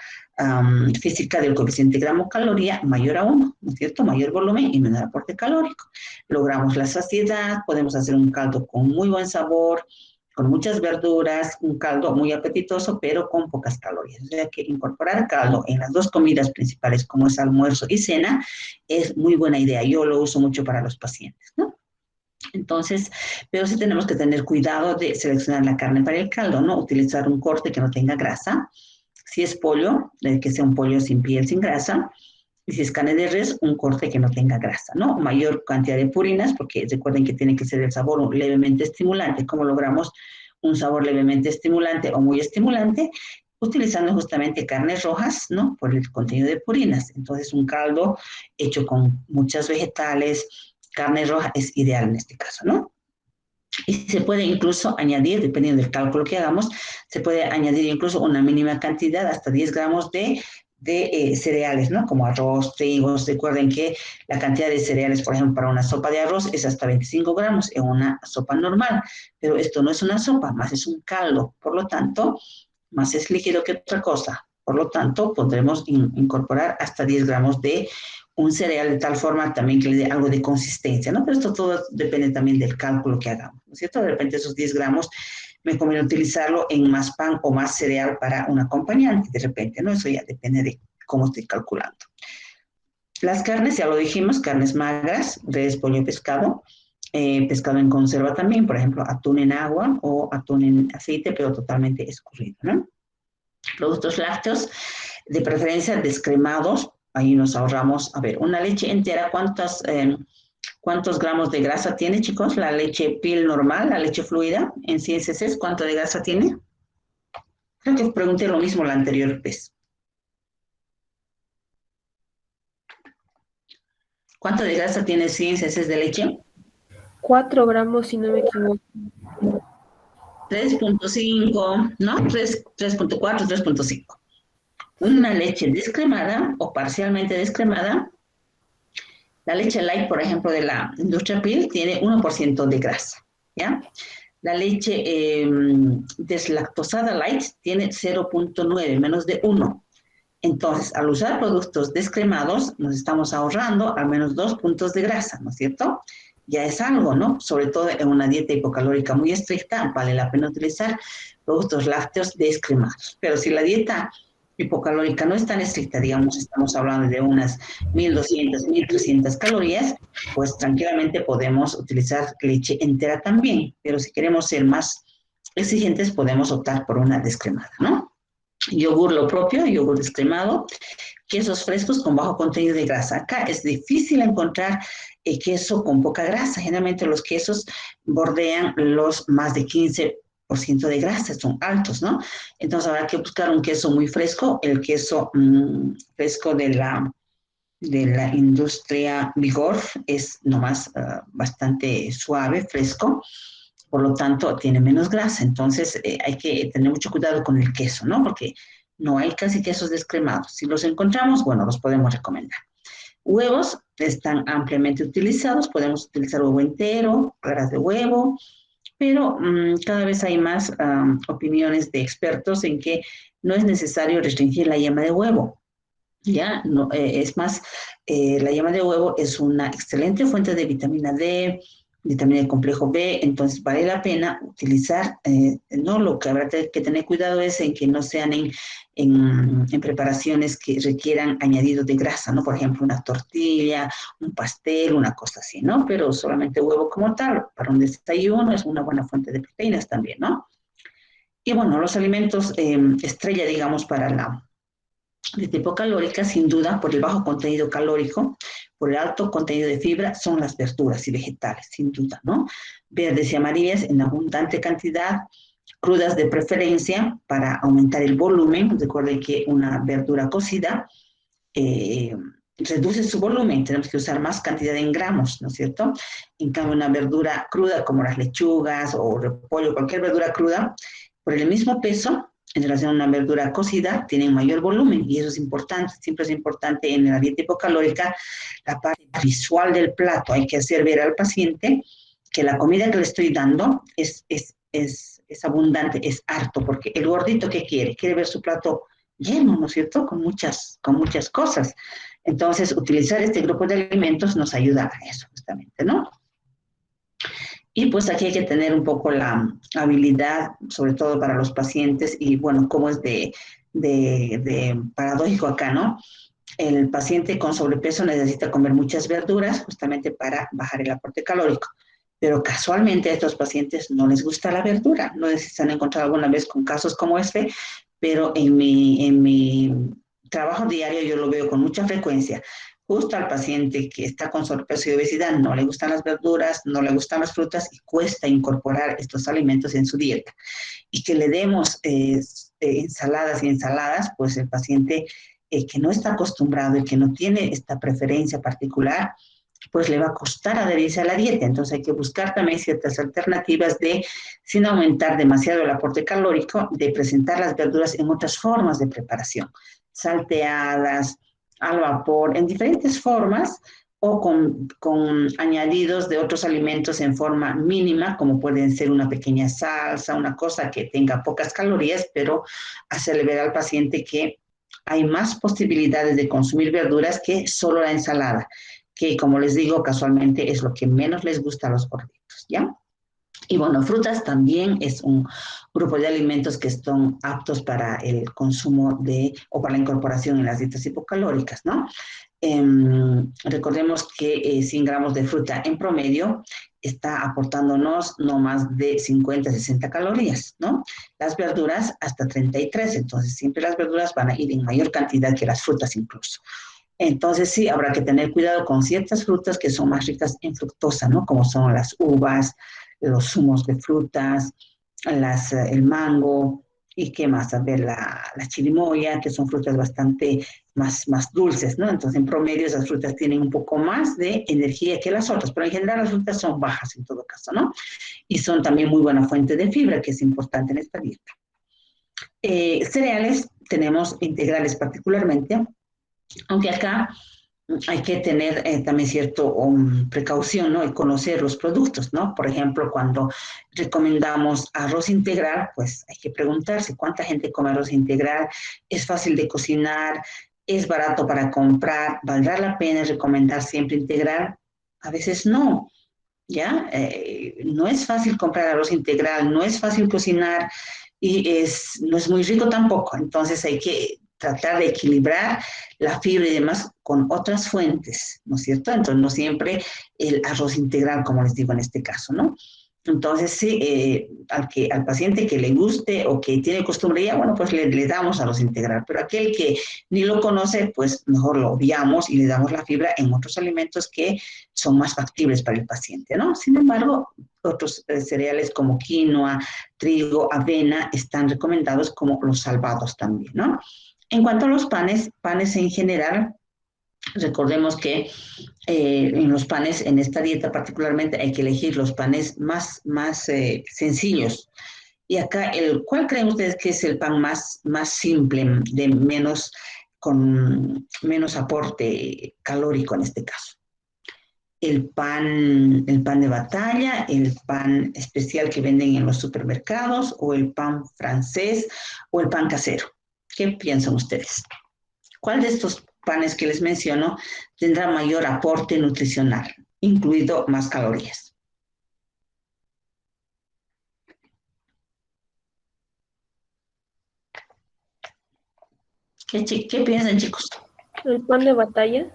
física del coeficiente gramo-caloría mayor a 1, ¿no es cierto? Mayor volumen y menor aporte calórico. Logramos la saciedad, podemos hacer un caldo con muy buen sabor, con muchas verduras, un caldo muy apetitoso, pero con pocas calorías. O sea que incorporar caldo en las dos comidas principales, como es almuerzo y cena, es muy buena idea. Yo lo uso mucho para los pacientes, ¿no? Entonces, pero sí tenemos que tener cuidado de seleccionar la carne para el caldo, ¿no? Utilizar un corte que no tenga grasa. Si es pollo, que sea un pollo sin piel, sin grasa. Y si es carne de res, un corte que no tenga grasa, ¿no? Mayor cantidad de purinas, porque recuerden que tiene que ser el sabor levemente estimulante. ¿Cómo logramos un sabor levemente estimulante o muy estimulante? Utilizando justamente carnes rojas, ¿no? Por el contenido de purinas. Entonces, un caldo hecho con muchas vegetales, carne roja es ideal en este caso, ¿no? Y se puede incluso añadir, dependiendo del cálculo que hagamos, se puede añadir incluso una mínima cantidad, hasta 10 gramos de cereales, ¿no? Como arroz, trigos. Recuerden que la cantidad de cereales, por ejemplo, para una sopa de arroz es hasta 25 gramos en una sopa normal, pero esto no es una sopa, más es un caldo. Por lo tanto, más es líquido que otra cosa. Por lo tanto, podremos incorporar hasta 10 gramos de un cereal de tal forma también que le dé algo de consistencia, ¿no? Pero esto todo depende también del cálculo que hagamos, ¿no es cierto? De repente esos 10 gramos me conviene utilizarlo en más pan o más cereal para un acompañante, de repente, ¿no? Eso ya depende de cómo estoy calculando. Las carnes, ya lo dijimos, carnes magras, res, pollo, pescado, pescado en conserva también, por ejemplo, atún en agua o atún en aceite, pero totalmente escurrido, ¿no? Productos lácteos, de preferencia descremados, ahí nos ahorramos, a ver, una leche entera, ¿cuántos gramos de grasa tiene, chicos? La leche piel normal, la leche fluida, en 100 cc, ¿cuánto de grasa tiene? Creo que pregunté lo mismo la anterior vez. ¿Cuánto de grasa tiene 100 cc de leche? 4 gramos, si no me equivoco. 3.5, ¿no? 3.4, 3.5. Una leche descremada o parcialmente descremada, la leche light, por ejemplo, de la industria piel, tiene 1% de grasa, ¿ya? La leche deslactosada light tiene 0.9, menos de 1. Entonces, al usar productos descremados, nos estamos ahorrando al menos 2 puntos de grasa, ¿no es cierto? Ya es algo, ¿no? Sobre todo en una dieta hipocalórica muy estricta, vale la pena utilizar productos lácteos descremados. Pero si la dieta hipocalórica no es tan estricta, digamos, estamos hablando de unas 1.200, 1.300 calorías, pues tranquilamente podemos utilizar leche entera también. Pero si queremos ser más exigentes, podemos optar por una descremada, ¿no? Yogur lo propio, yogur descremado, quesos frescos con bajo contenido de grasa. Acá es difícil encontrar queso con poca grasa. Generalmente los quesos bordean los más de 15% de grasa, son altos, ¿no? Entonces habrá que buscar un queso muy fresco, el queso fresco de la industria Vigor es nomás bastante suave, fresco, por lo tanto tiene menos grasa. Entonces hay que tener mucho cuidado con el queso, ¿no? Porque no hay casi quesos descremados. Si los encontramos, bueno, los podemos recomendar. Huevos están ampliamente utilizados, podemos utilizar huevo entero, claras de huevo, pero cada vez hay más opiniones de expertos en que no es necesario restringir la yema de huevo. Ya, no, es más, la yema de huevo es una excelente fuente de vitamina D, vitamina del complejo B, entonces vale la pena utilizar, no, lo que habrá que tener cuidado es en que no sean en preparaciones que requieran añadidos de grasa, ¿no? Por ejemplo, una tortilla, un pastel, una cosa así, ¿no? Pero solamente huevo como tal, para un desayuno es una buena fuente de proteínas también, ¿no? Y bueno, los alimentos estrella, digamos, para la dieta hipocalórica, sin duda, por el bajo contenido calórico, por el alto contenido de fibra, son las verduras y vegetales, sin duda, ¿no? Verdes y amarillas en abundante cantidad, crudas de preferencia para aumentar el volumen. Recuerden que una verdura cocida reduce su volumen, tenemos que usar más cantidad en gramos, ¿no es cierto? En cambio, una verdura cruda como las lechugas o repollo, cualquier verdura cruda, por el mismo peso, en relación a una verdura cocida, tienen mayor volumen y eso es importante, siempre es importante en la dieta hipocalórica, la parte visual del plato. Hay que hacer ver al paciente que la comida que le estoy dando es abundante, es harto, porque el gordito, ¿qué quiere? Quiere ver su plato lleno, ¿no es cierto? Con muchas cosas. Entonces, utilizar este grupo de alimentos nos ayuda a eso, justamente, ¿no? Y pues aquí hay que tener un poco la habilidad, sobre todo para los pacientes, y bueno, como es de paradójico acá, ¿no? El paciente con sobrepeso necesita comer muchas verduras justamente para bajar el aporte calórico. Pero casualmente a estos pacientes no les gusta la verdura. No sé si se han encontrado alguna vez con casos como este, pero en mi trabajo diario yo lo veo con mucha frecuencia. Justo al paciente que está con sobrepeso y obesidad no le gustan las verduras, no le gustan las frutas y cuesta incorporar estos alimentos en su dieta. Y que le demos ensaladas y ensaladas, pues el paciente que no está acostumbrado y que no tiene esta preferencia particular, pues le va a costar adherirse a la dieta. Entonces hay que buscar también ciertas alternativas de, sin aumentar demasiado el aporte calórico, de presentar las verduras en otras formas de preparación, salteadas, al vapor, en diferentes formas, o con añadidos de otros alimentos en forma mínima, como pueden ser una pequeña salsa, una cosa que tenga pocas calorías, pero hacerle ver al paciente que hay más posibilidades de consumir verduras que solo la ensalada, que como les digo, casualmente es lo que menos les gusta a los gorditos, ¿ya? Y bueno, frutas también es un grupo de alimentos que están aptos para el consumo o para la incorporación en las dietas hipocalóricas, ¿no? Recordemos que 100 gramos de fruta en promedio está aportándonos no más de 50, 60 calorías, ¿no? Las verduras hasta 33, entonces siempre las verduras van a ir en mayor cantidad que las frutas incluso. Entonces sí, habrá que tener cuidado con ciertas frutas que son más ricas en fructosa, ¿no? Como son las uvas, los zumos de frutas, el mango, y qué más, a ver, la chirimoya, que son frutas bastante más dulces, ¿no? Entonces, en promedio, esas frutas tienen un poco más de energía que las otras, pero en general las frutas son bajas en todo caso, ¿no? Y son también muy buena fuente de fibra, que es importante en esta dieta. Cereales, tenemos integrales particularmente, aunque acá hay que tener también cierta precaución, ¿no? Y conocer los productos, ¿no? Por ejemplo, cuando recomendamos arroz integral, pues hay que preguntarse cuánta gente come arroz integral, es fácil de cocinar, es barato para comprar, ¿valdrá la pena recomendar siempre integral? A veces no, ¿ya? No es fácil comprar arroz integral, no es fácil cocinar y no es muy rico tampoco, entonces hay que tratar de equilibrar la fibra y demás con otras fuentes, ¿no es cierto? Entonces, no siempre el arroz integral, como les digo en este caso, ¿no? Entonces, sí, al paciente que le guste o que tiene costumbre ya, bueno, pues le damos arroz integral, pero aquel que ni lo conoce, pues mejor lo obviamos y le damos la fibra en otros alimentos que son más factibles para el paciente, ¿no? Sin embargo, otros cereales como quinoa, trigo, avena, están recomendados como los salvados también, ¿no? En cuanto a los panes en general, recordemos que en los panes, en esta dieta particularmente, hay que elegir los panes más sencillos. Y acá, ¿cuál creen ustedes que es el pan más simple, con menos aporte calórico en este caso? El pan de batalla, el pan especial que venden en los supermercados, o el pan francés, o el pan casero. ¿Qué piensan ustedes? ¿Cuál de estos panes que les menciono tendrá mayor aporte nutricional, incluido más calorías? ¿Qué piensan, chicos? El pan de batalla.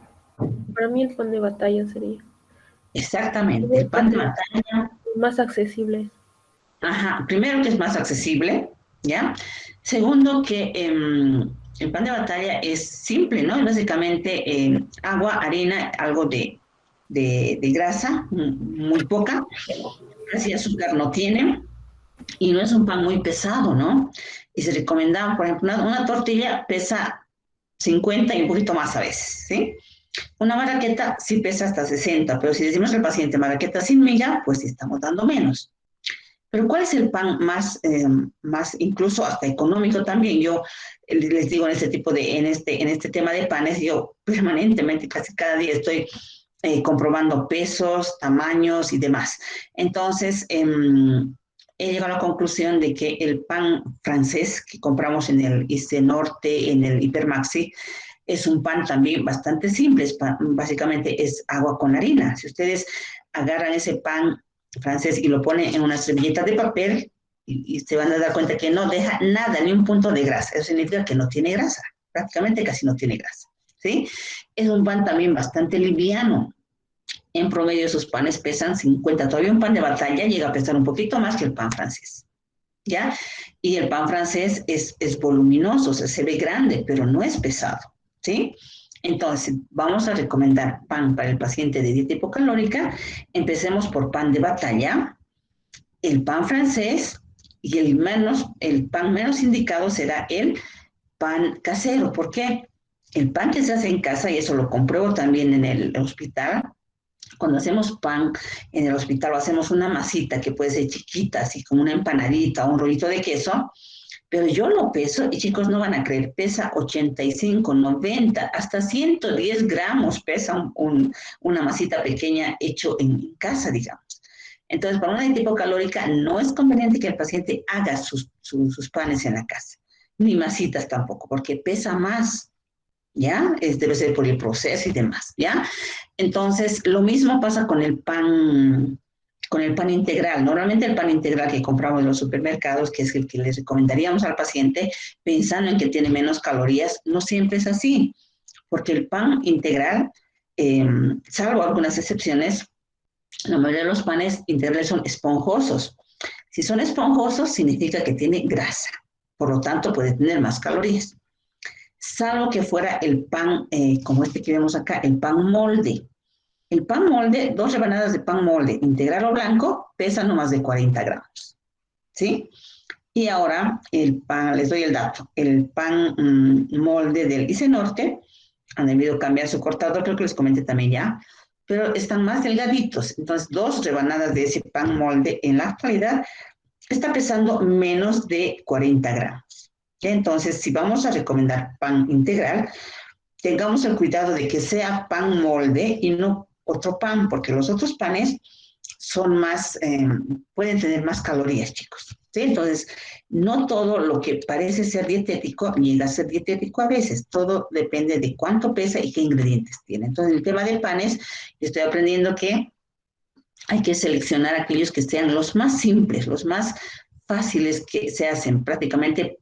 Para mí el pan de batalla sería. Exactamente, el pan de batalla. Más accesible. Ajá, primero que es más accesible, ¿ya? Segundo que el pan de batalla es simple, ¿no? Es básicamente agua, harina, algo de grasa, muy poca, casi azúcar no tiene, y no es un pan muy pesado, ¿no? Y se recomendaba, por ejemplo, una tortilla pesa 50 y un poquito más a veces, ¿sí? Una marraqueta sí pesa hasta 60, pero si decimos al paciente marraqueta sin miga, pues sí estamos dando menos. Pero ¿cuál es el pan más incluso hasta económico también? Yo les digo en este tema de panes, yo permanentemente, casi cada día estoy comprobando pesos, tamaños y demás. Entonces, he llegado a la conclusión de que el pan francés que compramos en el ICE Norte, en el Hipermaxi, es un pan también bastante simple. Básicamente es agua con harina. Si ustedes agarran ese pan francés y lo ponen en una servilleta de papel, y se van a dar cuenta que no deja nada, ni un punto de grasa. Eso significa que no tiene grasa. Prácticamente casi no tiene grasa. ¿Sí? Es un pan también bastante liviano. En promedio esos panes pesan 50. Todavía un pan de batalla llega a pesar un poquito más que el pan francés. ¿Ya? Y el pan francés es voluminoso, o sea, se ve grande, pero no es pesado. ¿Sí? Entonces, vamos a recomendar pan para el paciente de dieta hipocalórica. Empecemos por pan de batalla, el pan francés, y el pan menos indicado será el pan casero. ¿Por qué? El pan que se hace en casa, y eso lo compruebo también en el hospital, cuando hacemos pan en el hospital, o hacemos una masita que puede ser chiquita, así como una empanadita o un rollito de queso, pero yo lo peso y chicos no van a creer, pesa 85, 90, hasta 110 gramos pesa una masita pequeña hecho en casa, digamos. Entonces, para una dieta hipocalórica no es conveniente que el paciente haga sus panes en la casa, ni masitas tampoco, porque pesa más. ¿Ya? Debe ser por el proceso y demás, ¿ya? Entonces, lo mismo pasa con el pan integral. Normalmente el pan integral que compramos en los supermercados, que es el que les recomendaríamos al paciente, pensando en que tiene menos calorías, no siempre es así, porque el pan integral, salvo algunas excepciones, la mayoría de los panes integrales son esponjosos. Si son esponjosos, significa que tiene grasa, por lo tanto puede tener más calorías. Salvo que fuera el pan, como este que vemos acá, el pan molde. El pan molde, 2 rebanadas de pan molde, integral o blanco, pesan no más de 40 gramos. ¿Sí? Y ahora el pan, les doy el dato, el pan molde del ICE Norte, han debido cambiar su cortador, creo que les comenté también ya, pero están más delgaditos. Entonces, 2 rebanadas de ese pan molde en la actualidad está pesando menos de 40 gramos. Entonces, si vamos a recomendar pan integral, tengamos el cuidado de que sea pan molde y no otro pan, porque los otros panes son más, pueden tener más calorías, chicos. ¿Sí? Entonces, no todo lo que parece ser dietético llega a ser dietético a veces. Todo depende de cuánto pesa y qué ingredientes tiene. Entonces, en el tema de panes, estoy aprendiendo que hay que seleccionar aquellos que sean los más simples, los más fáciles que se hacen prácticamente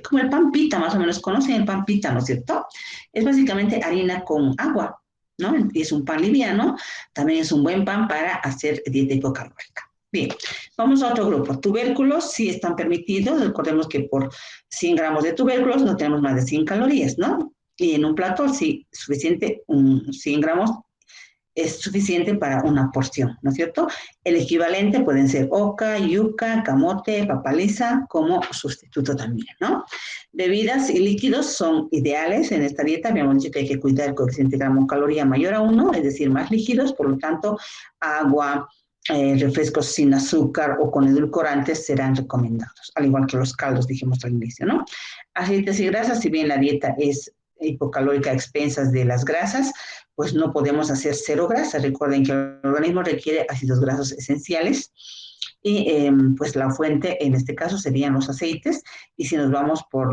como el pan pita, más o menos conocen el pan pita, ¿no es cierto? Es básicamente harina con agua, ¿no? Y es un pan liviano, también es un buen pan para hacer dieta hipocalórica. Bien, vamos a otro grupo. Tubérculos sí están permitidos, recordemos que por 100 gramos de tubérculos no tenemos más de 100 calorías, ¿no? Y en un plato sí, suficiente, 100 gramos es suficiente para una porción, ¿no es cierto? El equivalente pueden ser oca, yuca, camote, papaliza como sustituto también, ¿no? Bebidas y líquidos son ideales en esta dieta. Habíamos dicho que hay que cuidar el coeficiente gramo-caloría mayor a 1, es decir, más líquidos, por lo tanto, agua, refrescos sin azúcar o con edulcorantes serán recomendados, al igual que los caldos, dijimos al inicio, ¿no? Aceites y grasas, si bien la dieta es hipocalórica a expensas de las grasas, pues no podemos hacer cero grasa. Recuerden que el organismo requiere ácidos grasos esenciales y pues la fuente en este caso serían los aceites, y si nos vamos por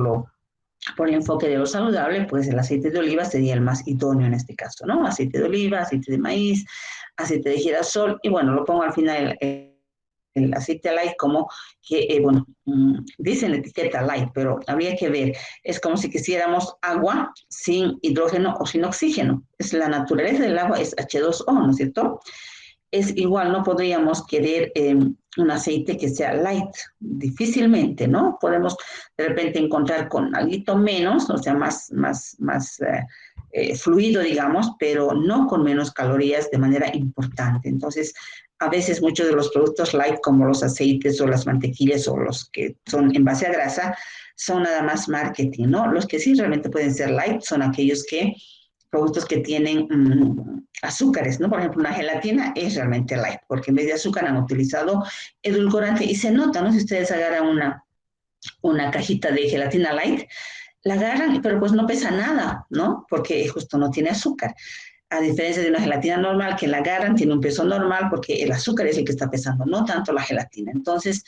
el enfoque de lo saludable, pues el aceite de oliva sería el más idóneo en este caso, ¿no? Aceite de oliva, aceite de maíz, aceite de girasol, y bueno, lo pongo al final el aceite light como que, bueno, dice en la etiqueta light, pero habría que ver, es como si quisiéramos agua sin hidrógeno o sin oxígeno. Es la naturaleza del agua, es H2O, ¿no es cierto? Es igual, no podríamos querer un aceite que sea light, difícilmente, ¿no? Podemos de repente encontrar con algo menos, o sea, más fluido, digamos, pero no con menos calorías de manera importante. Entonces, a veces muchos de los productos light, como los aceites o las mantequillas o los que son en base a grasa, son nada más marketing, ¿no? Los que sí realmente pueden ser light son aquellos que productos que tienen azúcares, ¿no? Por ejemplo, una gelatina es realmente light, porque en vez de azúcar han utilizado edulcorante y se nota, ¿no? Si ustedes agarran una cajita de gelatina light, la agarran, pero pues no pesa nada, ¿no? Porque justo no tiene azúcar. A diferencia de una gelatina normal que la agarran, tiene un peso normal porque el azúcar es el que está pesando, no tanto la gelatina. Entonces,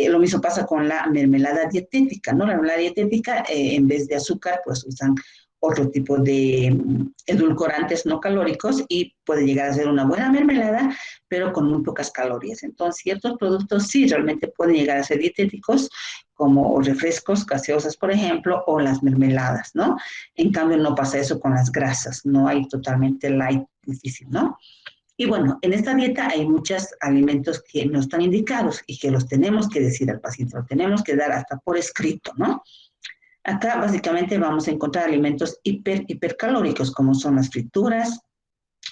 lo mismo pasa con la mermelada dietética, ¿no? La mermelada dietética, en vez de azúcar, pues usan otro tipo de edulcorantes no calóricos y puede llegar a ser una buena mermelada, pero con muy pocas calorías. Entonces, ciertos productos sí realmente pueden llegar a ser dietéticos, como refrescos, gaseosas, por ejemplo, o las mermeladas, ¿no? En cambio, no pasa eso con las grasas, no hay totalmente light, difícil, ¿no? Y bueno, en esta dieta hay muchos alimentos que no están indicados y que los tenemos que decir al paciente, lo tenemos que dar hasta por escrito, ¿no? Acá básicamente vamos a encontrar alimentos hipercalóricos, como son las frituras,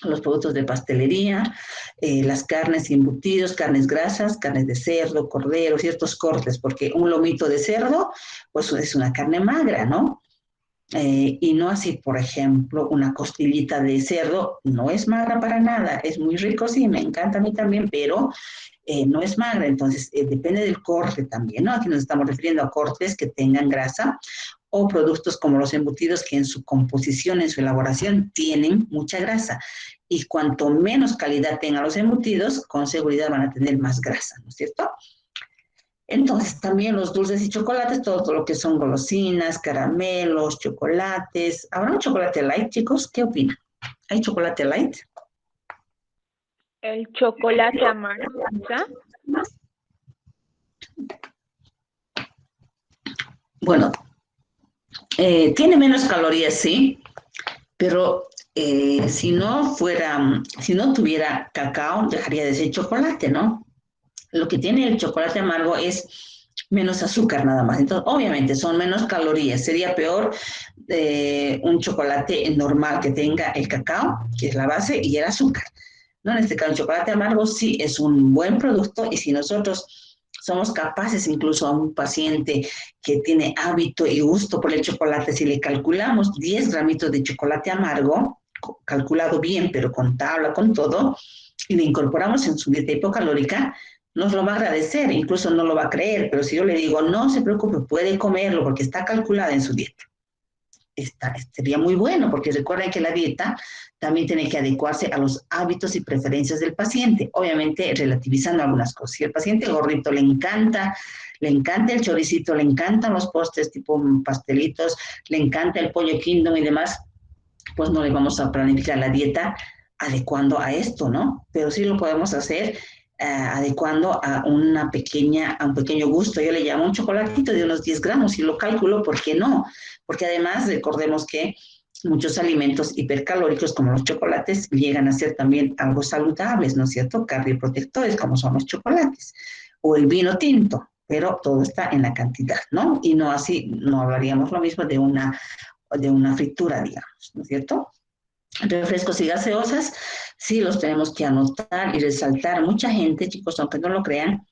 los productos de pastelería, las carnes y embutidos, carnes grasas, carnes de cerdo, cordero, ciertos cortes, porque un lomito de cerdo, pues es una carne magra, ¿no? Y no así, por ejemplo, una costillita de cerdo no es magra para nada, es muy rico, sí, me encanta a mí también, pero no es magra, entonces depende del corte también, ¿no? Aquí nos estamos refiriendo a cortes que tengan grasa o productos como los embutidos que en su composición, en su elaboración, tienen mucha grasa. Y cuanto menos calidad tengan los embutidos, con seguridad van a tener más grasa, ¿no es cierto? Entonces, también los dulces y chocolates, todo lo que son golosinas, caramelos, chocolates. ¿Habrá un chocolate light, chicos? ¿Qué opinan? ¿Hay chocolate light? El chocolate amargo, ¿quizá? Bueno, tiene menos calorías, sí, pero si no tuviera cacao, dejaría de ser chocolate, ¿no? Lo que tiene el chocolate amargo es menos azúcar nada más. Entonces, obviamente, son menos calorías. Sería peor un chocolate normal que tenga el cacao, que es la base, y el azúcar, ¿no? En este caso, el chocolate amargo sí es un buen producto y si nosotros somos capaces, incluso a un paciente que tiene hábito y gusto por el chocolate, si le calculamos 10 gramitos de chocolate amargo, calculado bien, pero con tabla, con todo, y le incorporamos en su dieta hipocalórica, nos lo va a agradecer, incluso no lo va a creer, pero si yo le digo, no se preocupe, puede comerlo porque está calculada en su dieta. Sería muy bueno, porque recuerden que la dieta también tiene que adecuarse a los hábitos y preferencias del paciente, obviamente relativizando algunas cosas. Si al paciente gordito le encanta el choricito, le encantan los postres tipo pastelitos, le encanta el pollo Kingdom y demás, pues no le vamos a planificar la dieta adecuando a esto, ¿no? Pero sí lo podemos hacer adecuando a un pequeño gusto. Yo le llamo un chocolatito de unos 10 gramos y lo calculo, ¿por qué no? Porque además recordemos que muchos alimentos hipercalóricos como los chocolates llegan a ser también algo saludables, ¿no es cierto? Cardioprotectores como son los chocolates o el vino tinto, pero todo está en la cantidad, ¿no? Y no así, no hablaríamos lo mismo de una fritura, digamos, ¿no es cierto? Refrescos y gaseosas, sí los tenemos que anotar y resaltar. Mucha gente, chicos, aunque no lo crean,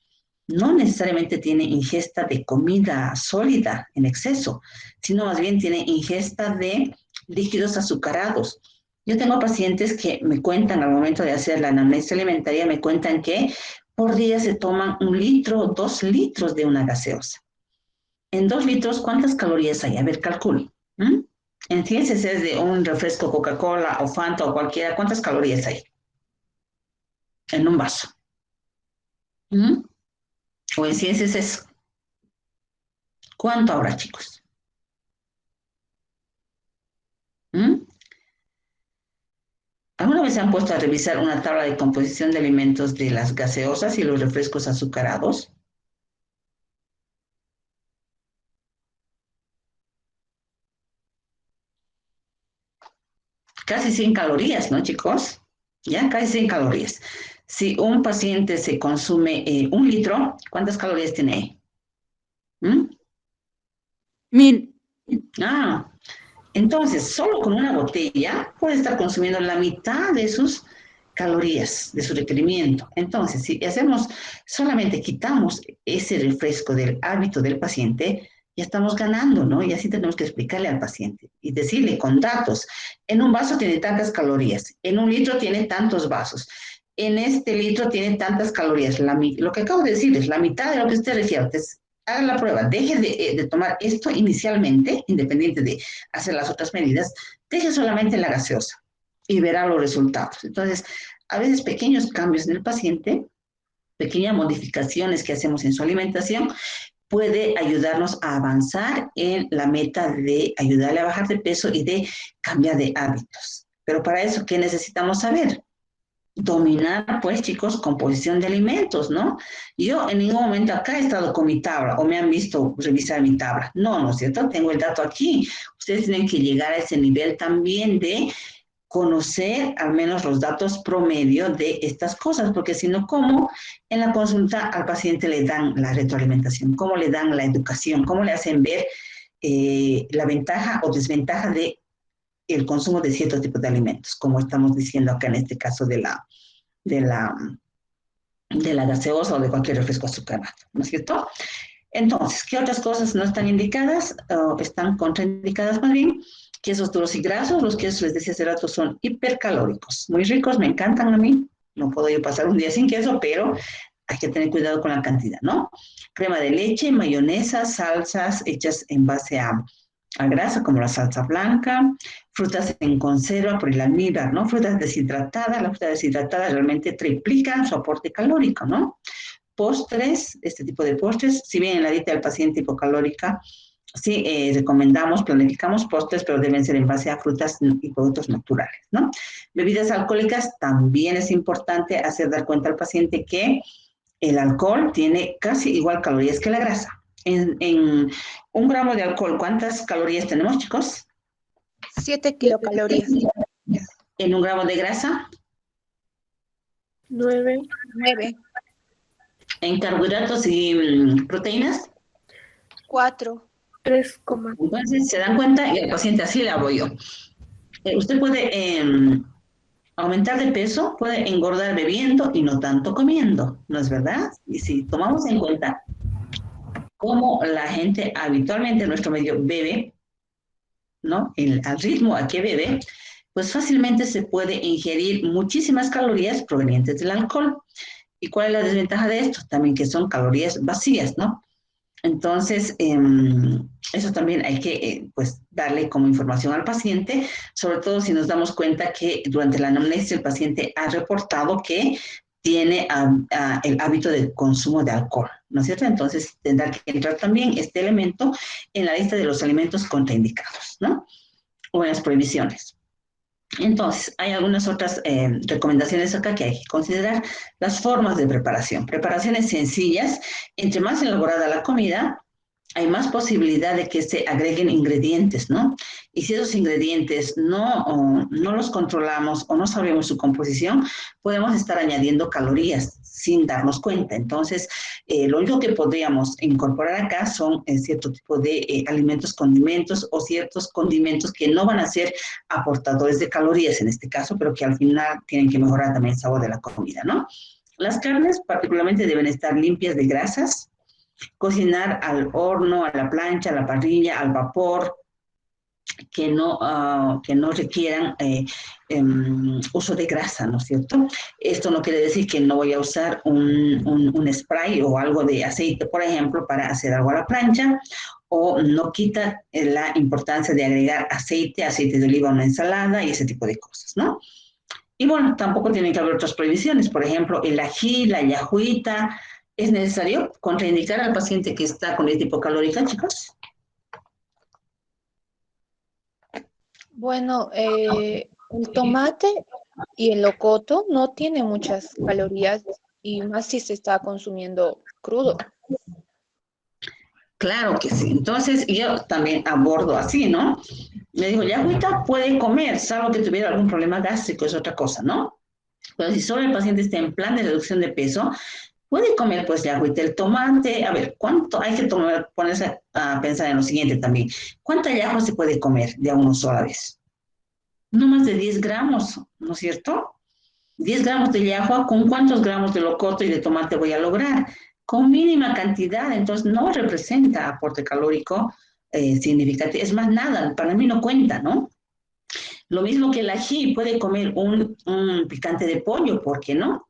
no necesariamente tiene ingesta de comida sólida en exceso, sino más bien tiene ingesta de líquidos azucarados. Yo tengo pacientes que me cuentan al momento de hacer la anamnesis alimentaria, me cuentan que por día se toman 1 litro, 2 litros de una gaseosa. En 2 litros, ¿cuántas calorías hay? A ver, calculo. En 100 cc de un refresco Coca-Cola o Fanta o cualquiera, ¿cuántas calorías hay? En un vaso. O en 100 cc. ¿Cuánto habrá, chicos? ¿Alguna vez se han puesto a revisar una tabla de composición de alimentos de las gaseosas y los refrescos azucarados? Casi 100 calorías, ¿no, chicos? Ya, casi 100 calorías. Si un paciente se consume 1 litro, ¿cuántas calorías tiene ahí? 1000. Entonces, solo con una botella puede estar consumiendo la mitad de sus calorías, de su requerimiento. Entonces, si solamente quitamos ese refresco del hábito del paciente, ya estamos ganando, ¿no? Y así tenemos que explicarle al paciente y decirle con datos, en un vaso tiene tantas calorías, en un litro tiene tantos vasos, en este litro tiene tantas calorías. Lo que acabo de decir es la mitad de lo que usted refiere. Entonces, haga la prueba, deje de tomar esto inicialmente, independiente de hacer las otras medidas, deje solamente la gaseosa y verá los resultados. Entonces, a veces pequeños cambios en el paciente, pequeñas modificaciones que hacemos en su alimentación, puede ayudarnos a avanzar en la meta de ayudarle a bajar de peso y de cambiar de hábitos. Pero para eso, ¿qué necesitamos saber? Dominar, pues, chicos, composición de alimentos, ¿no? Yo en ningún momento acá he estado con mi tabla o me han visto revisar mi tabla. No, ¿no es cierto? Tengo el dato aquí. Ustedes tienen que llegar a ese nivel también de conocer al menos los datos promedio de estas cosas, porque si no, ¿cómo en la consulta al paciente le dan la retroalimentación? ¿Cómo le dan la educación? ¿Cómo le hacen ver la ventaja o desventaja de el consumo de ciertos tipos de alimentos, como estamos diciendo acá en este caso de la gaseosa o de cualquier refresco azucarado, ¿no es cierto? Entonces, ¿qué otras cosas no están indicadas? Están contraindicadas más bien, quesos duros y grasos. Los quesos, les decía hace rato, son hipercalóricos, muy ricos, me encantan a mí. No puedo yo pasar un día sin queso, pero hay que tener cuidado con la cantidad, ¿no? Crema de leche, mayonesa, salsas hechas en base a grasa, como la salsa blanca, frutas en conserva por el almíbar, ¿no? Frutas deshidratadas, la fruta deshidratada realmente triplica su aporte calórico, ¿no? Postres, este tipo de postres, si bien en la dieta del paciente hipocalórica, sí recomendamos, planificamos postres, pero deben ser en base a frutas y productos naturales, ¿no? Bebidas alcohólicas, también es importante hacer dar cuenta al paciente que el alcohol tiene casi igual calorías que la grasa. En 1 gramo de alcohol, ¿cuántas calorías tenemos, chicos? 7 kilocalorías. En 1 gramo de grasa. 9. En carbohidratos y proteínas. 4. 3, Entonces, se dan cuenta, y el paciente así le hablo yo. Usted puede aumentar de peso, puede engordar bebiendo y no tanto comiendo, ¿no es verdad? Y si tomamos en cuenta cómo la gente habitualmente en nuestro medio bebe, ¿no? Al ritmo a que bebe, pues fácilmente se puede ingerir muchísimas calorías provenientes del alcohol. ¿Y cuál es la desventaja de esto? También que son calorías vacías, ¿no? Entonces, eso también hay que pues, darle como información al paciente, sobre todo si nos damos cuenta que durante la anamnesis el paciente ha reportado que tiene el hábito de consumo de alcohol, ¿no es cierto? Entonces tendrá que entrar también este elemento en la lista de los alimentos contraindicados, ¿no? O en las prohibiciones. Entonces, hay algunas otras recomendaciones acá que hay que considerar. Las formas de preparación. Preparaciones sencillas. Entre más elaborada la comida, hay más posibilidad de que se agreguen ingredientes, ¿no? Y si esos ingredientes no los controlamos o no sabemos su composición, podemos estar añadiendo calorías sin darnos cuenta. Entonces, lo único que podríamos incorporar acá son cierto tipo de alimentos, condimentos o ciertos condimentos que no van a ser aportadores de calorías en este caso, pero que al final tienen que mejorar también el sabor de la comida, ¿no? Las carnes particularmente deben estar limpias de grasas. Cocinar al horno, a la plancha, a la parrilla, al vapor, que no requieran uso de grasa, ¿no es cierto? Esto no quiere decir que no voy a usar un spray o algo de aceite, por ejemplo, para hacer algo a la plancha, o no quita la importancia de agregar aceite de oliva a una ensalada y ese tipo de cosas, ¿no? Y bueno, tampoco tienen que haber otras prohibiciones, por ejemplo, el ají, la yajuita. ¿Es necesario contraindicar al paciente que está con dieta hipocalórica, chicos? Bueno, el tomate y el locoto no tienen muchas calorías y más si se está consumiendo crudo. Claro que sí. Entonces, yo también abordo así, ¿no? Me digo, ya agüita puede comer, salvo que tuviera algún problema gástrico, es otra cosa, ¿no? Pero si solo el paciente está en plan de reducción de peso, puede comer pues ya agüita, el tomate. A ver, ¿cuánto hay que ponerse a pensar en lo siguiente también? ¿Cuánta llajua se puede comer de a uno sola vez? No más de 10 gramos, ¿no es cierto? 10 gramos de llajua, ¿con cuántos gramos de locoto y de tomate voy a lograr? con mínima cantidad, entonces no representa aporte calórico significativo. Es más, nada, para mí no cuenta, ¿no? Lo mismo que el ají, puede comer un picante de pollo, ¿por qué no?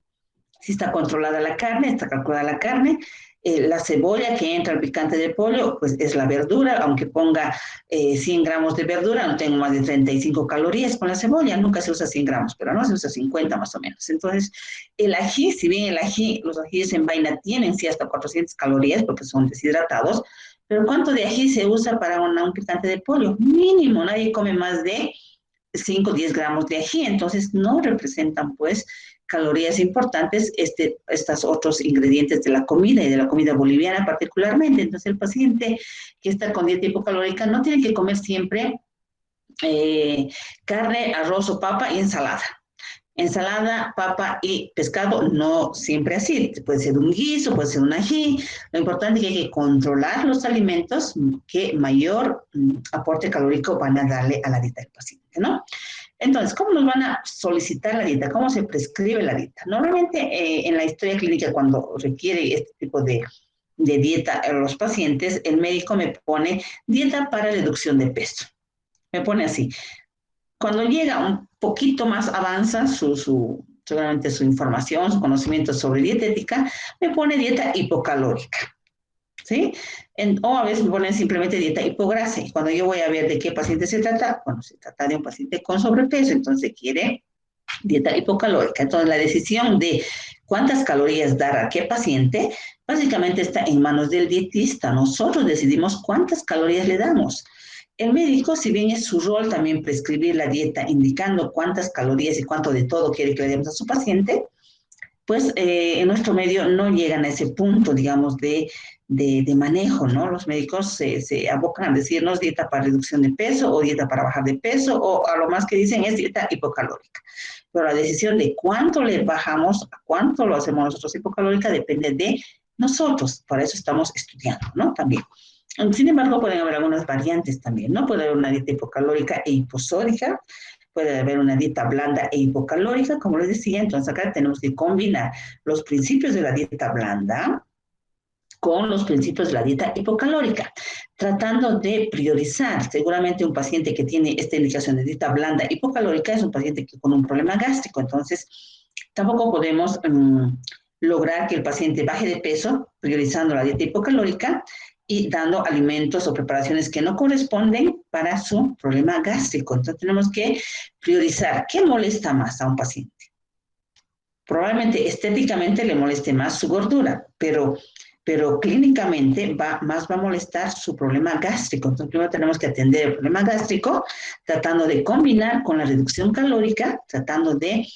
Si está controlada la carne, está calculada la carne. La cebolla que entra al picante de pollo, pues es la verdura, aunque ponga 100 gramos de verdura, no tengo más de 35 calorías con la cebolla, nunca se usa 100 gramos, pero no se usa 50 más o menos. Entonces, el ají, si bien el ají, los ajíes en vaina tienen sí hasta 400 calorías porque son deshidratados, pero ¿cuánto de ají se usa para un picante de pollo? Mínimo, nadie come más de 5 o 10 gramos de ají, entonces no representan pues calorías importantes estos otros ingredientes de la comida y de la comida boliviana particularmente. Entonces el paciente que está con dieta hipocalórica no tiene que comer siempre carne, arroz o papa y ensalada. Ensalada, papa y pescado, no siempre así. Puede ser un guiso, puede ser un ají. Lo importante es que hay que controlar los alimentos que mayor aporte calórico van a darle a la dieta del paciente, ¿no? Entonces, ¿cómo nos van a solicitar la dieta? ¿Cómo se prescribe la dieta? Normalmente en la historia clínica, cuando requiere este tipo de dieta a los pacientes, el médico me pone dieta para reducción de peso. Me pone así. Cuando llega un poquito más, avanza seguramente su información, su conocimiento sobre dietética, me pone dieta hipocalórica, ¿sí? O a veces me ponen simplemente dieta hipograsa. Y cuando yo voy a ver de qué paciente se trata, bueno, se trata de un paciente con sobrepeso, entonces quiere dieta hipocalórica. Entonces la decisión de cuántas calorías dar a qué paciente, básicamente está en manos del dietista. Nosotros decidimos cuántas calorías le damos. El médico, si bien es su rol también prescribir la dieta, indicando cuántas calorías y cuánto de todo quiere que le demos a su paciente, pues en nuestro medio no llegan a ese punto, digamos, de manejo, ¿no? Los médicos se abocan a decirnos dieta para reducción de peso o dieta para bajar de peso, o a lo más que dicen es dieta hipocalórica. Pero la decisión de cuánto le bajamos, a cuánto lo hacemos nosotros hipocalórica, depende de nosotros. Para eso estamos estudiando, ¿no? También. Sin embargo, pueden haber algunas variantes también, ¿no? Puede haber una dieta hipocalórica e hiposódica, puede haber una dieta blanda e hipocalórica, como les decía. Entonces acá tenemos que combinar los principios de la dieta blanda con los principios de la dieta hipocalórica, tratando de priorizar. Seguramente un paciente que tiene esta indicación de dieta blanda hipocalórica es un paciente que con un problema gástrico, entonces tampoco podemos lograr que el paciente baje de peso priorizando la dieta hipocalórica y dando alimentos o preparaciones que no corresponden para su problema gástrico. Entonces tenemos que priorizar qué molesta más a un paciente. Probablemente estéticamente le moleste más su gordura, pero clínicamente más va a molestar su problema gástrico. Entonces primero tenemos que atender el problema gástrico, tratando de combinar con la reducción calórica, tratando de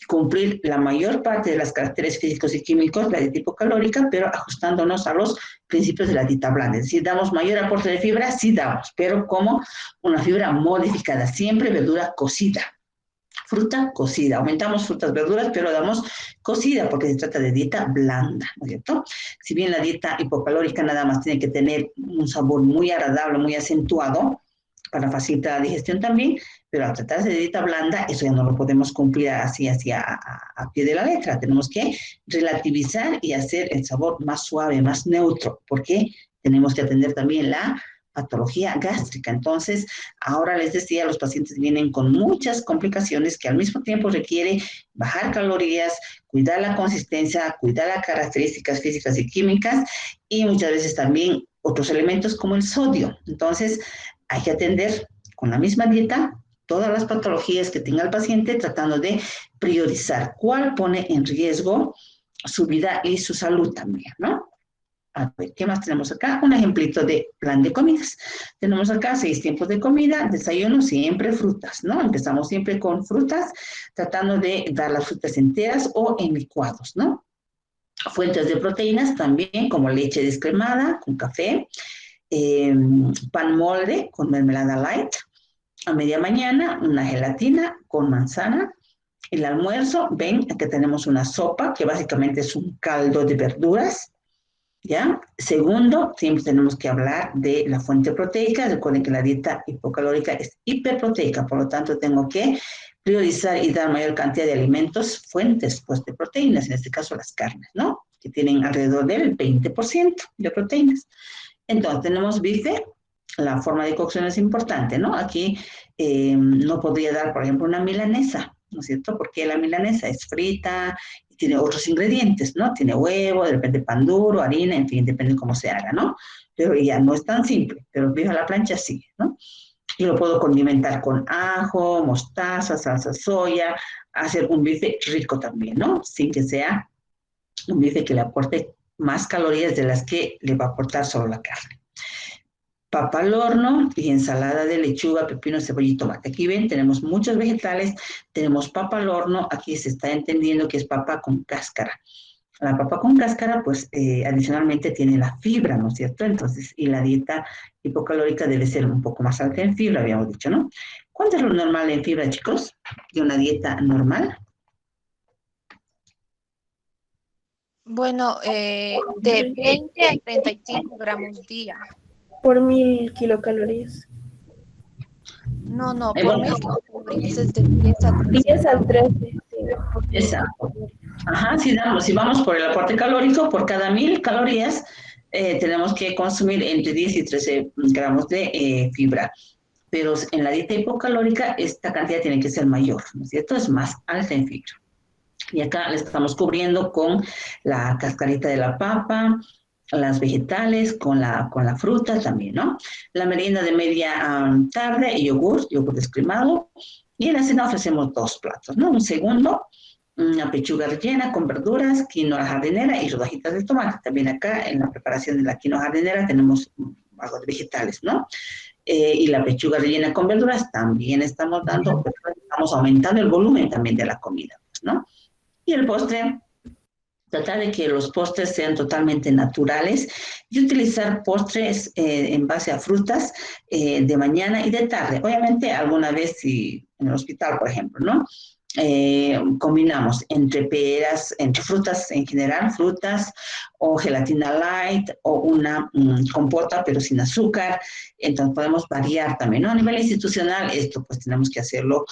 cumplir la mayor parte de los caracteres físicos y químicos de la dieta hipocalórica, pero ajustándonos a los principios de la dieta blanda. Es decir, ¿damos mayor aporte de fibra? Sí damos, pero como una fibra modificada, siempre verdura cocida. Fruta cocida, aumentamos frutas, verduras, pero damos cocida porque se trata de dieta blanda, ¿no es cierto? Si bien la dieta hipocalórica nada más tiene que tener un sabor muy agradable, muy acentuado, para facilitar la digestión también, pero al tratarse de dieta blanda, eso ya no lo podemos cumplir así a pie de la letra. Tenemos que relativizar y hacer el sabor más suave, más neutro, porque tenemos que atender también la patología gástrica. Entonces, ahora les decía, los pacientes vienen con muchas complicaciones que al mismo tiempo requiere bajar calorías, cuidar la consistencia, cuidar las características físicas y químicas, y muchas veces también otros elementos como el sodio. Entonces, hay que atender con la misma dieta todas las patologías que tenga el paciente, tratando de priorizar cuál pone en riesgo su vida y su salud también, ¿no? A ver, ¿qué más tenemos acá? Un ejemplito de plan de comidas. Tenemos acá 6 tiempos de comida, desayuno, siempre frutas, ¿no? Empezamos siempre con frutas, tratando de dar las frutas enteras o en licuados, ¿no? Fuentes de proteínas también, como leche descremada con café, pan molde con mermelada light. A media mañana, una gelatina con manzana. El almuerzo, ven, aquí tenemos una sopa, que básicamente es un caldo de verduras, ¿ya? Segundo, siempre tenemos que hablar de la fuente proteica. Recuerden que la dieta hipocalórica es hiperproteica, por lo tanto tengo que priorizar y dar mayor cantidad de alimentos, fuentes pues, de proteínas, en este caso las carnes, ¿no? que tienen alrededor del 20% de proteínas. Entonces, tenemos bife. La forma de cocción es importante, ¿no? Aquí no podría dar, por ejemplo, una milanesa, ¿no es cierto? Porque la milanesa es frita y tiene otros ingredientes, ¿no? Tiene huevo, depende pan duro, harina, en fin, depende de cómo se haga, ¿no? Pero ya no es tan simple, pero el bife a la plancha sí, ¿no? Y lo puedo condimentar con ajo, mostaza, salsa soya, hacer un bife rico también, ¿no? Sin que sea un bife que le aporte más calorías de las que le va a aportar solo la carne. Papa al horno y ensalada de lechuga, pepino, cebolla y tomate. Aquí ven, tenemos muchos vegetales, tenemos papa al horno, aquí se está entendiendo que es papa con cáscara. La papa con cáscara, pues, adicionalmente tiene la fibra, ¿no es cierto? Entonces, y la dieta hipocalórica debe ser un poco más alta en fibra, habíamos dicho, ¿no? ¿Cuánto es lo normal en fibra, chicos? De una dieta normal. Bueno, de 20 a 35 gramos día. Por 1000 kilocalorías. No, por 1000 kilocalorías es de 10 a 13. 10 al 13. Sí. Exacto. Ajá, si vamos por el aporte calórico, por cada 1000 calorías tenemos que consumir entre 10 y 13 gramos de fibra. Pero en la dieta hipocalórica esta cantidad tiene que ser mayor, ¿no es cierto? Es más alta en fibra. Y acá le estamos cubriendo con la cascarita de la papa, las vegetales, con la fruta también, ¿no? La merienda de media tarde, yogur descremado. Y en la cena ofrecemos 2 platos, ¿no? Un segundo, una pechuga rellena con verduras, quinoa jardinera y rodajitas de tomate. También acá en la preparación de la quinoa jardinera tenemos algo de vegetales, ¿no? Y la pechuga rellena con verduras también estamos aumentando el volumen también de la comida, ¿no? Y el postre, tratar de que los postres sean totalmente naturales y utilizar postres en base a frutas de mañana y de tarde. Obviamente, alguna vez si en el hospital, por ejemplo, ¿no? Combinamos entre peras, entre frutas en general, frutas o gelatina light o una compota pero sin azúcar. Entonces podemos variar también, ¿no? A nivel institucional esto pues tenemos que hacerlo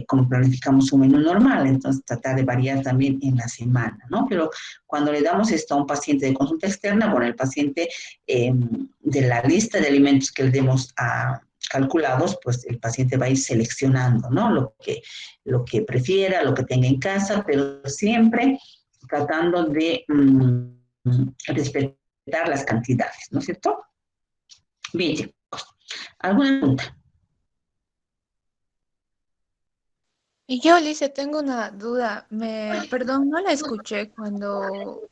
como planificamos un menú normal, entonces tratar de variar también en la semana, ¿no? Pero cuando le damos esto a un paciente de consulta externa, bueno, el paciente de la lista de alimentos que le demos calculados, pues el paciente va a ir seleccionando, ¿no? Lo que prefiera, lo que tenga en casa, pero siempre tratando de respetar las cantidades, ¿no es cierto? Bien, chicos. ¿Alguna pregunta? Y yo, Alicia, tengo una duda. Perdón, no la escuché cuando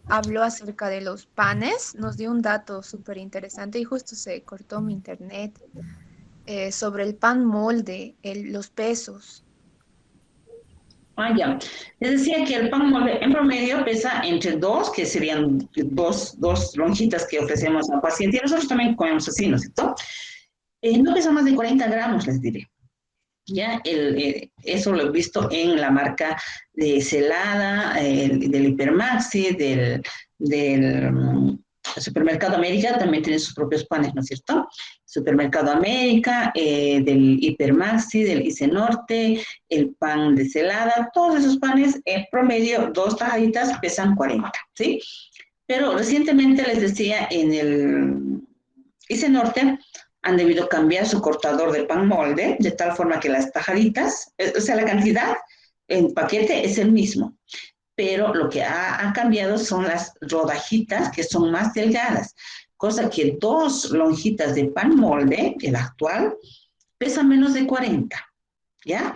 habló acerca de los panes. Nos dio un dato súper interesante y justo se cortó mi internet sobre el pan molde, los pesos. Ya. Les decía que el pan molde en promedio pesa entre 2, que serían dos lonjitas que ofrecemos al paciente, y nosotros también comemos así, ¿no es cierto? No pesa más de 40 gramos, les diré. Ya, eso lo he visto en la marca de Celada, del Hipermaxi, del Supermercado América, también tiene sus propios panes, ¿no es cierto? Supermercado América, del Hipermaxi, del ICE Norte, el pan de Celada, todos esos panes, en promedio, 2 tajaditas pesan 40, ¿sí? Pero recientemente les decía, en el ICE Norte, han debido cambiar su cortador de pan molde, de tal forma que las tajaditas, o sea, la cantidad en paquete es el mismo, pero lo que ha cambiado son las rodajitas, que son más delgadas, cosa que 2 lonjitas de pan molde, el actual, pesan menos de 40, ¿ya?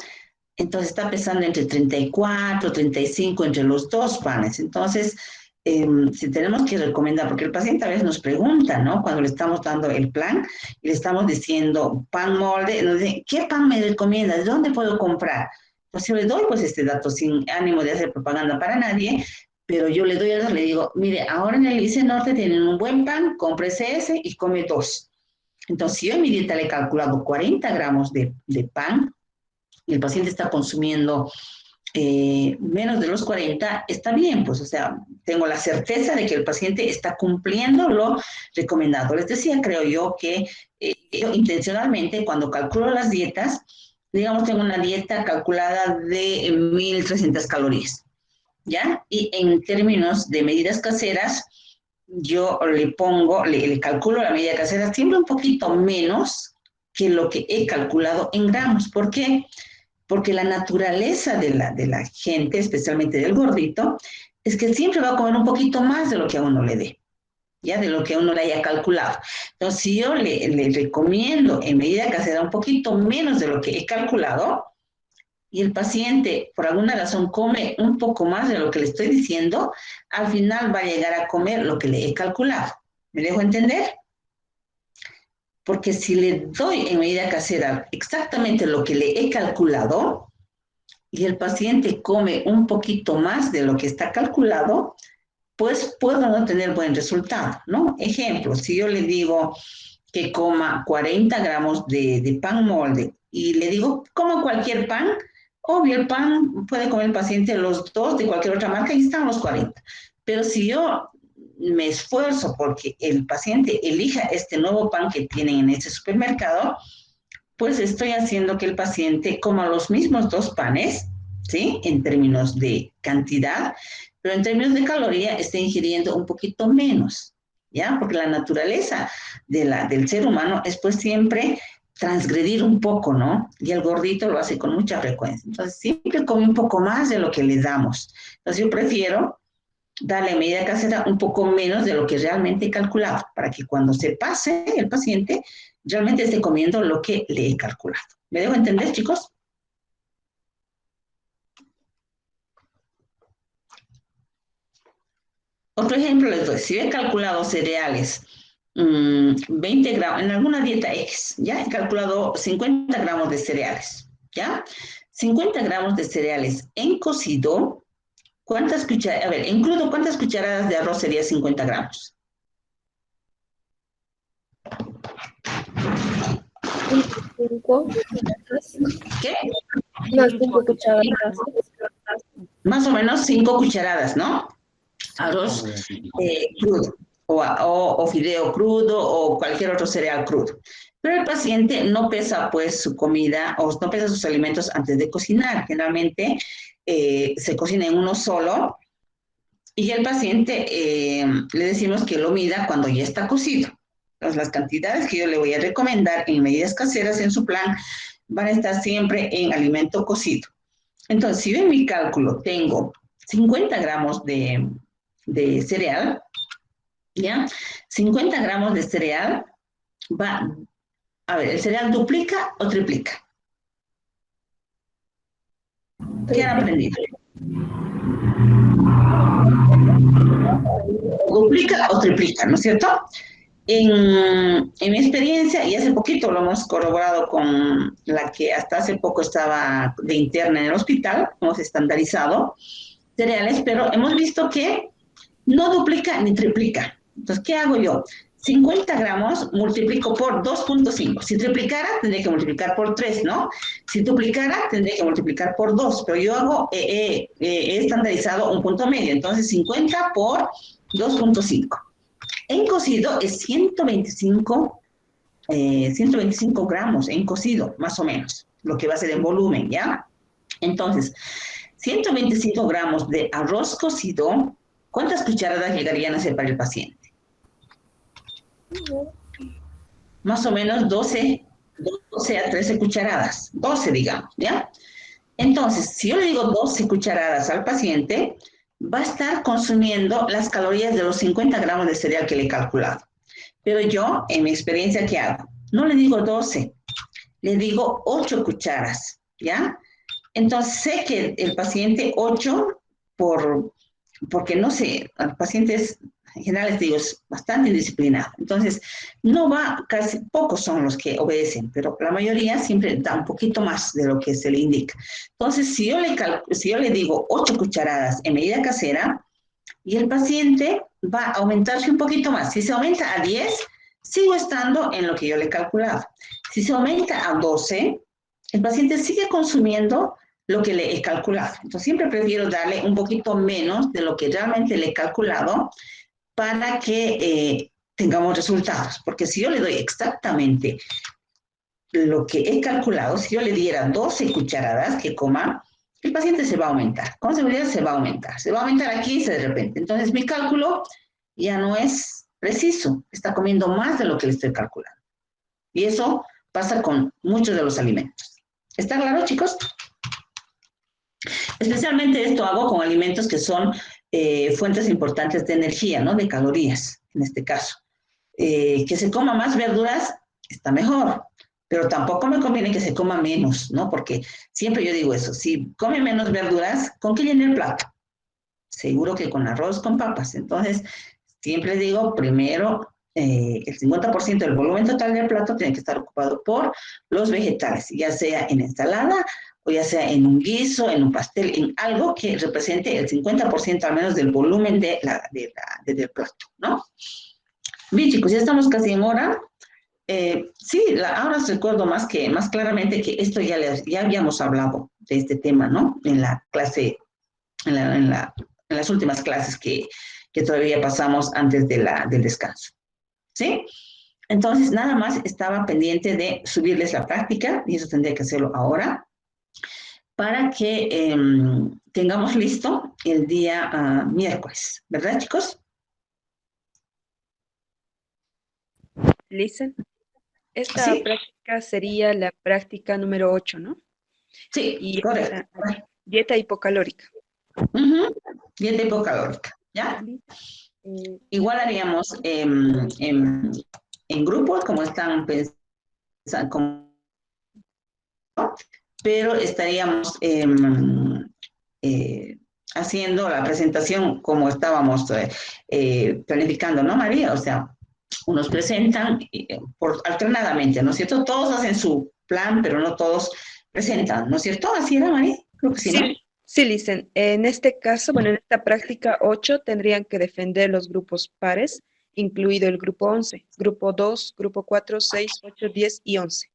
Entonces está pesando entre 34, 35 entre los 2 panes, entonces si tenemos que recomendar, porque el paciente a veces nos pregunta, ¿no? Cuando le estamos dando el plan y le estamos diciendo pan molde, nos dice, ¿qué pan me recomienda? ¿De dónde puedo comprar? Pues yo le doy pues este dato sin ánimo de hacer propaganda para nadie, pero yo le doy le digo, mire, ahora en el ICE Norte tienen un buen pan, cómprese ese y come 2. Entonces, si yo en mi dieta le he calculado 40 gramos de pan y el paciente está consumiendo menos de los 40, está bien, pues, o sea, tengo la certeza de que el paciente está cumpliendo lo recomendado. Les decía, creo yo, que yo intencionalmente, cuando calculo las dietas, digamos, tengo una dieta calculada de 1300 calorías. ¿ya? Y en términos de medidas caseras, yo le calculo la medida casera siempre un poquito menos que lo que he calculado en gramos. ¿Por qué? Porque la naturaleza de la gente, especialmente del gordito, es que siempre va a comer un poquito más de lo que a uno le dé, ya de lo que uno le haya calculado. Entonces, si yo le recomiendo en medida casera un poquito menos de lo que he calculado, y el paciente por alguna razón come un poco más de lo que le estoy diciendo, al final va a llegar a comer lo que le he calculado. ¿Me dejo entender? Porque si le doy en medida casera exactamente lo que le he calculado y el paciente come un poquito más de lo que está calculado, pues puedo no tener buen resultado, ¿no? Ejemplo, si yo le digo que coma 40 gramos de pan molde y le digo, coma cualquier pan, obvio, el pan puede comer el paciente los 2 de cualquier otra marca y están los 40. Pero si yo me esfuerzo porque el paciente elija este nuevo pan que tienen en ese supermercado, pues estoy haciendo que el paciente coma los mismos 2 panes, ¿sí? En términos de cantidad, pero en términos de caloría está ingiriendo un poquito menos, ¿ya? Porque la naturaleza del ser humano es pues siempre transgredir un poco, ¿no? Y el gordito lo hace con mucha frecuencia. Entonces, siempre come un poco más de lo que le damos. Entonces, yo prefiero darle medida casera un poco menos de lo que realmente he calculado, para que cuando se pase el paciente, realmente esté comiendo lo que le he calculado. ¿Me dejo entender, chicos? Otro ejemplo les doy. Si he calculado cereales 20 gramos, en alguna dieta X, ¿ya? He calculado 50 gramos de cereales, ¿ya? 50 gramos de cereales en cocido, ¿cuántas cucharadas? A ver, en crudo, ¿cuántas cucharadas de arroz sería 50 gramos? ¿Qué? Unas 5 cucharadas. Más o menos 5 cucharadas, ¿no? Arroz crudo, o fideo crudo, o cualquier otro cereal crudo. Pero el paciente no pesa pues su comida, o no pesa sus alimentos antes de cocinar. Generalmente se cocina en uno solo, y el paciente le decimos que lo mida cuando ya está cocido. Entonces, las cantidades que yo le voy a recomendar en medidas caseras en su plan van a estar siempre en alimento cocido. Entonces, si yo en mi cálculo tengo 50 gramos de cereal, ¿ya? 50 gramos de cereal va, a ver, ¿el cereal duplica o triplica? ¿Qué han aprendido? ¿Duplica o triplica, no es cierto? En mi experiencia, y hace poquito lo hemos corroborado con la que hasta hace poco estaba de interna en el hospital, hemos estandarizado cereales, pero hemos visto que no duplica ni triplica. Entonces, ¿qué hago yo? 50 gramos multiplico por 2.5. Si triplicara, tendría que multiplicar por 3, ¿no? Si duplicara, tendría que multiplicar por 2. Pero yo he estandarizado un punto medio. Entonces, 50 por 2.5. En cocido es 125 gramos en cocido, más o menos, lo que va a ser en volumen, ¿ya? Entonces, 125 gramos de arroz cocido, ¿cuántas cucharadas llegarían a ser para el paciente? Más o menos 12 a 13 cucharadas, 12 digamos, ¿ya? Entonces, si yo le digo 12 cucharadas al paciente, va a estar consumiendo las calorías de los 50 gramos de cereal que le he calculado. Pero yo, en mi experiencia, ¿qué hago? No le digo 12, le digo 8 cucharas, ¿ya? Entonces, sé que el paciente 8 porque no sé, el paciente en general les digo, es bastante indisciplinado. Entonces, no va, casi pocos son los que obedecen, pero la mayoría siempre da un poquito más de lo que se le indica. Entonces, si yo le digo 8 cucharadas en medida casera, y el paciente va a aumentarse un poquito más. Si se aumenta a 10, sigo estando en lo que yo le he calculado. Si se aumenta a 12, el paciente sigue consumiendo lo que le he calculado. Entonces, siempre prefiero darle un poquito menos de lo que realmente le he calculado para que tengamos resultados. Porque si yo le doy exactamente lo que he calculado, si yo le diera 12 cucharadas que coma, el paciente se va a aumentar, con seguridad se va a aumentar. Se va a aumentar aquí de repente. Entonces mi cálculo ya no es preciso, está comiendo más de lo que le estoy calculando. Y eso pasa con muchos de los alimentos. ¿Está claro, chicos? Especialmente esto hago con alimentos que son fuentes importantes de energía, ¿no? De calorías, en este caso. Que se coma más verduras está mejor, pero tampoco me conviene que se coma menos, ¿no? Porque siempre yo digo eso, si come menos verduras, ¿con qué llena el plato? Seguro que con arroz, con papas. Entonces, siempre digo, primero, el 50% del volumen total del plato tiene que estar ocupado por los vegetales, ya sea en ensalada o ya sea en un guiso, en un pastel, en algo que represente el 50% al menos del volumen del plato, ¿no? Bien, chicos, ya estamos casi en hora. Sí, ahora recuerdo más claramente que esto ya habíamos hablado de este tema, ¿no? En la clase, en las últimas clases que todavía pasamos antes del descanso. ¿Sí? Entonces, nada más estaba pendiente de subirles la práctica, y eso tendría que hacerlo ahora, para que tengamos listo el día miércoles. ¿Verdad, chicos? Listen. Esta práctica sería la práctica número 8, ¿no? Sí, y correcto. Dieta hipocalórica. Dieta hipocalórica, ¿ya? Igual haríamos en grupos, como están pensando, pero estaríamos haciendo la presentación como estábamos planificando, ¿no, María? O sea, unos presentan alternadamente, ¿no es cierto? Todos hacen su plan, pero no todos presentan, ¿no es cierto? ¿Así era, María? Creo que sí, ¿no? Sí, Listen. En este caso, bueno, en esta práctica 8 tendrían que defender los grupos pares, incluido el grupo 11, grupo 2, grupo 4, 6, 8, 10 y 11.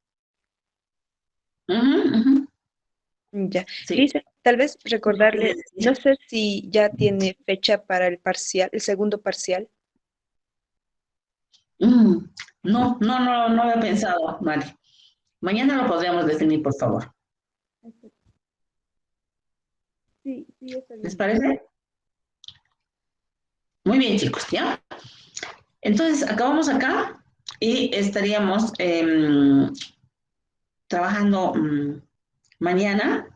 Ya. Sí. Listen, tal vez recordarle, no sé si ya tiene fecha para el parcial, el segundo parcial. No había pensado, Mari. Mañana lo podríamos definir, por favor. Sí, está bien. ¿Les parece? Muy bien, chicos, ¿ya? Entonces, acabamos acá y estaríamos trabajando mañana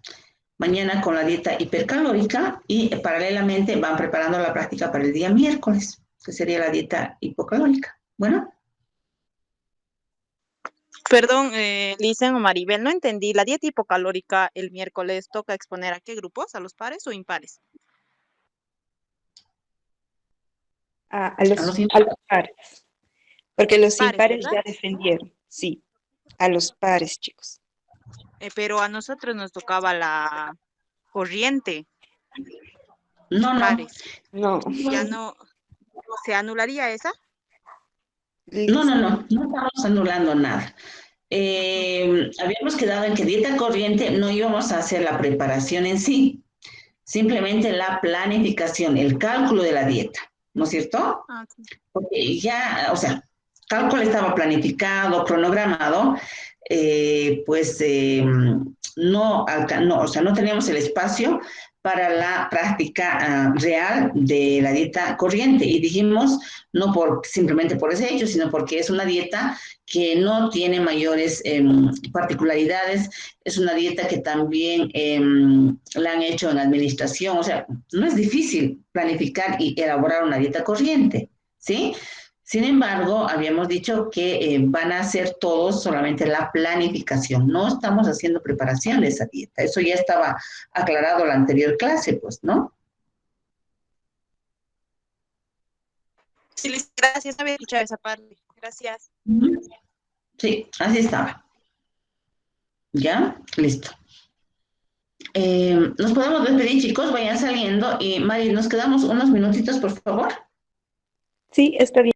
con la dieta hipercalórica y paralelamente van preparando la práctica para el día miércoles, que sería la dieta hipocalórica. Bueno. Perdón, Licen o Maribel, no entendí. ¿La dieta hipocalórica el miércoles toca exponer a qué grupos? ¿A los pares o impares? A los pares. Porque los impares ya defendieron. Sí, a los pares, chicos. Pero a nosotros nos tocaba la corriente. No. Ya no. ¿Se anularía esa? No estamos anulando nada. Habíamos quedado en que dieta corriente no íbamos a hacer la preparación en sí, simplemente la planificación, el cálculo de la dieta, ¿no es cierto? Sí. Porque ya, o sea, cálculo estaba planificado, cronogramado, no teníamos el espacio para la práctica real de la dieta corriente y dijimos no simplemente por ese hecho, sino porque es una dieta que no tiene mayores particularidades, es una dieta que también la han hecho en administración, o sea, no es difícil planificar y elaborar una dieta corriente, ¿sí? Sin embargo, habíamos dicho que van a hacer todos solamente la planificación. No estamos haciendo preparación de esa dieta. Eso ya estaba aclarado en la anterior clase, pues, ¿no? Sí, gracias. No había escuchado esa parte. Gracias. Sí, así estaba. ¿Ya? Listo. Nos podemos despedir, chicos. Vayan saliendo. Y Mari, nos quedamos unos minutitos, por favor. Sí, está bien.